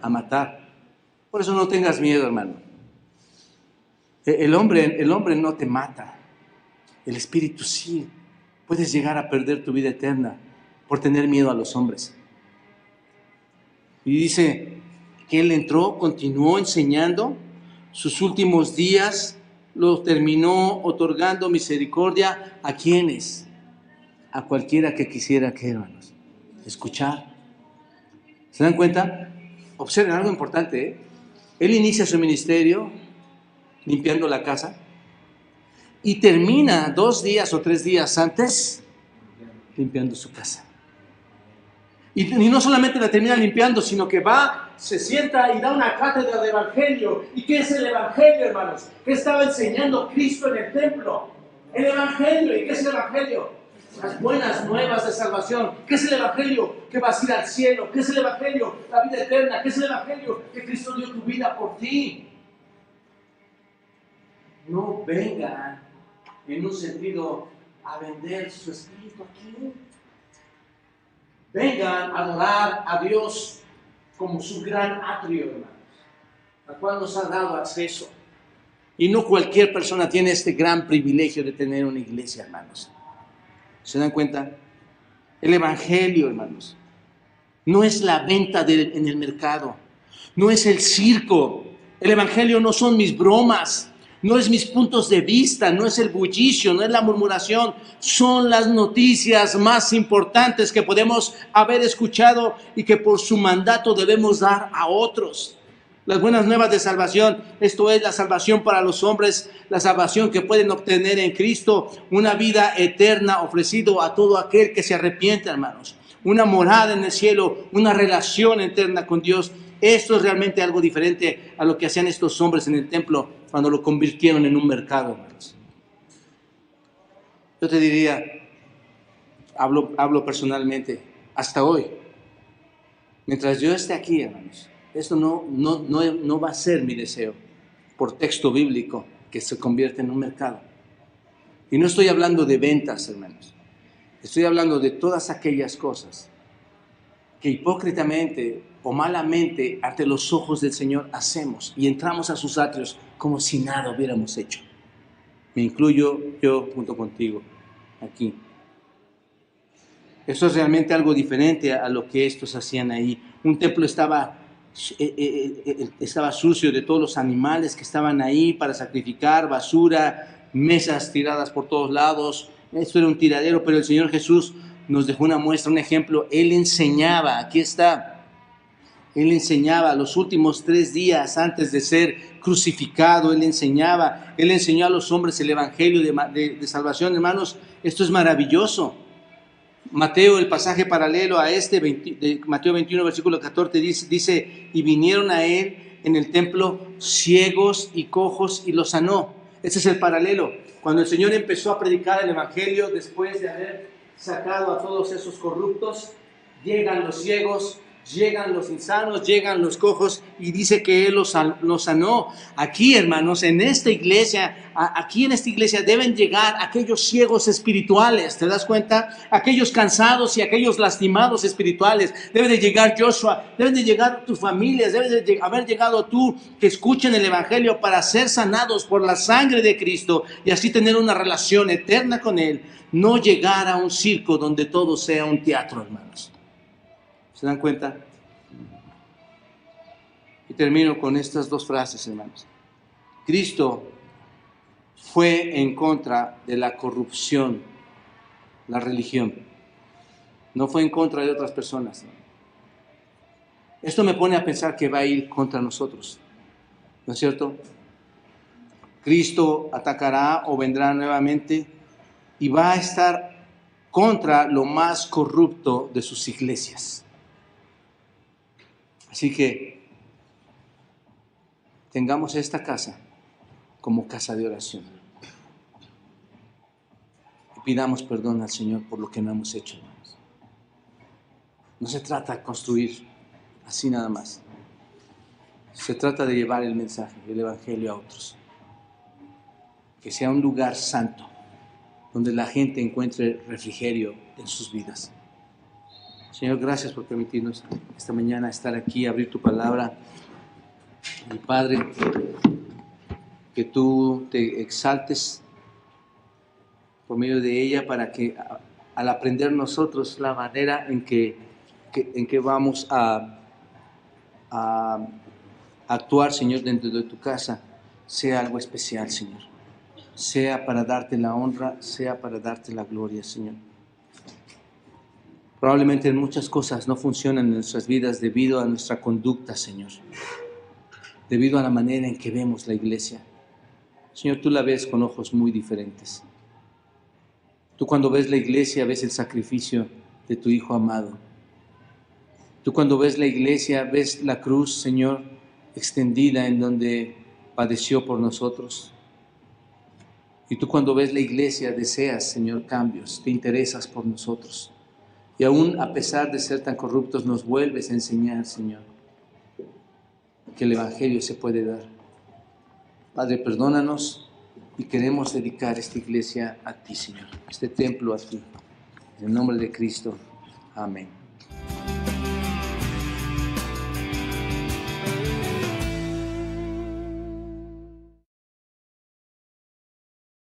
a matar. Por eso no tengas miedo, hermano. El hombre no te mata, el espíritu sí. Puedes llegar a perder tu vida eterna por tener miedo a los hombres. Y dice que él entró, continuó enseñando, sus últimos días los terminó otorgando misericordia a quienes, a cualquiera que quisiera, ¿qué, hermanos? Escuchar. ¿Se dan cuenta? Observen algo importante, ¿eh? Él inicia su ministerio limpiando la casa y termina 2 días o 3 días antes limpiando su casa. Y no solamente la termina limpiando, sino que va, se sienta y da una cátedra de evangelio. ¿Y qué es el evangelio, hermanos? ¿Qué estaba enseñando Cristo en el templo? El evangelio. ¿Y qué es el evangelio? Las buenas nuevas de salvación. ¿Qué es el evangelio? Que vas a ir al cielo. ¿Qué es el evangelio? La vida eterna. ¿Qué es el evangelio? Que Cristo dio tu vida por ti. No vengan en un sentido a vender su espíritu aquí. Vengan a adorar a Dios como su gran atrio, hermanos, al cual nos ha dado acceso. Y no cualquier persona tiene este gran privilegio de tener una iglesia, hermanos. ¿Se dan cuenta? El evangelio, hermanos, no es la venta en el mercado, no es el circo. El evangelio no son mis bromas, no es mis puntos de vista, no es el bullicio, no es la murmuración. Son las noticias más importantes que podemos haber escuchado y que por su mandato debemos dar a otros. Las buenas nuevas de salvación, esto es la salvación para los hombres, la salvación que pueden obtener en Cristo, una vida eterna ofrecido a todo aquel que se arrepiente, hermanos. Una morada en el cielo, una relación eterna con Dios. Esto es realmente algo diferente a lo que hacían estos hombres en el templo cuando lo convirtieron en un mercado, hermanos. Yo te diría, hablo personalmente, hasta hoy, mientras yo esté aquí, hermanos, esto no va a ser mi deseo, por texto bíblico, que se convierta en un mercado. Y no estoy hablando de ventas, hermanos. Estoy hablando de todas aquellas cosas que hipócritamente o malamente ante los ojos del Señor hacemos y entramos a sus atrios como si nada hubiéramos hecho. Me incluyo yo junto contigo aquí. Esto es realmente algo diferente a lo que estos hacían ahí. Un templo estaba sucio de todos los animales que estaban ahí para sacrificar, basura, mesas tiradas por todos lados. Esto era un tiradero, pero el Señor Jesús nos dejó una muestra, un ejemplo. Él enseñaba, aquí está. Él enseñaba los últimos 3 días antes de ser crucificado. Él enseñó a los hombres el evangelio de salvación. Hermanos, esto es maravilloso. Mateo, el pasaje paralelo a este, de Mateo 21, versículo 14, dice, y vinieron a él en el templo ciegos y cojos y los sanó. Ese es el paralelo. Cuando el Señor empezó a predicar el evangelio, después de haber sacado a todos esos corruptos, llegan los ciegos, llegan los insanos, llegan los cojos, y dice que Él los sanó. Aquí, hermanos, en esta iglesia deben llegar aquellos ciegos espirituales, ¿te das cuenta? Aquellos cansados y aquellos lastimados espirituales. Debe de llegar Joshua, deben de llegar tus familias, debes de haber llegado tú, que escuchen el evangelio para ser sanados por la sangre de Cristo y así tener una relación eterna con Él. No llegar a un circo donde todo sea un teatro, hermanos. ¿Se dan cuenta? Y termino con estas 2 frases, hermanos. Cristo fue en contra de la corrupción, la religión. No fue en contra de otras personas. Esto me pone a pensar que va a ir contra nosotros. ¿No es cierto? Cristo atacará o vendrá nuevamente y va a estar contra lo más corrupto de sus iglesias. Así que tengamos esta casa como casa de oración. Y pidamos perdón al Señor por lo que no hemos hecho. No se trata de construir así nada más. Se trata de llevar el mensaje, el evangelio a otros. Que sea un lugar santo, donde la gente encuentre refrigerio en sus vidas. Señor, gracias por permitirnos esta mañana estar aquí, abrir tu palabra. Y Padre, que tú te exaltes por medio de ella para que al aprender nosotros la manera en que vamos a actuar, Señor, dentro de tu casa, sea algo especial, Señor. Sea para darte la honra, sea para darte la gloria, Señor. Probablemente muchas cosas no funcionan en nuestras vidas debido a nuestra conducta, Señor. Debido a la manera en que vemos la iglesia. Señor, tú la ves con ojos muy diferentes. Tú cuando ves la iglesia ves el sacrificio de tu Hijo amado. Tú cuando ves la iglesia ves la cruz, Señor, extendida en donde padeció por nosotros. Y tú cuando ves la iglesia deseas, Señor, cambios, te interesas por nosotros. Y aún a pesar de ser tan corruptos nos vuelves a enseñar, Señor, que el evangelio se puede dar. Padre, perdónanos y queremos dedicar esta iglesia a ti, Señor, este templo a ti. En el nombre de Cristo. Amén.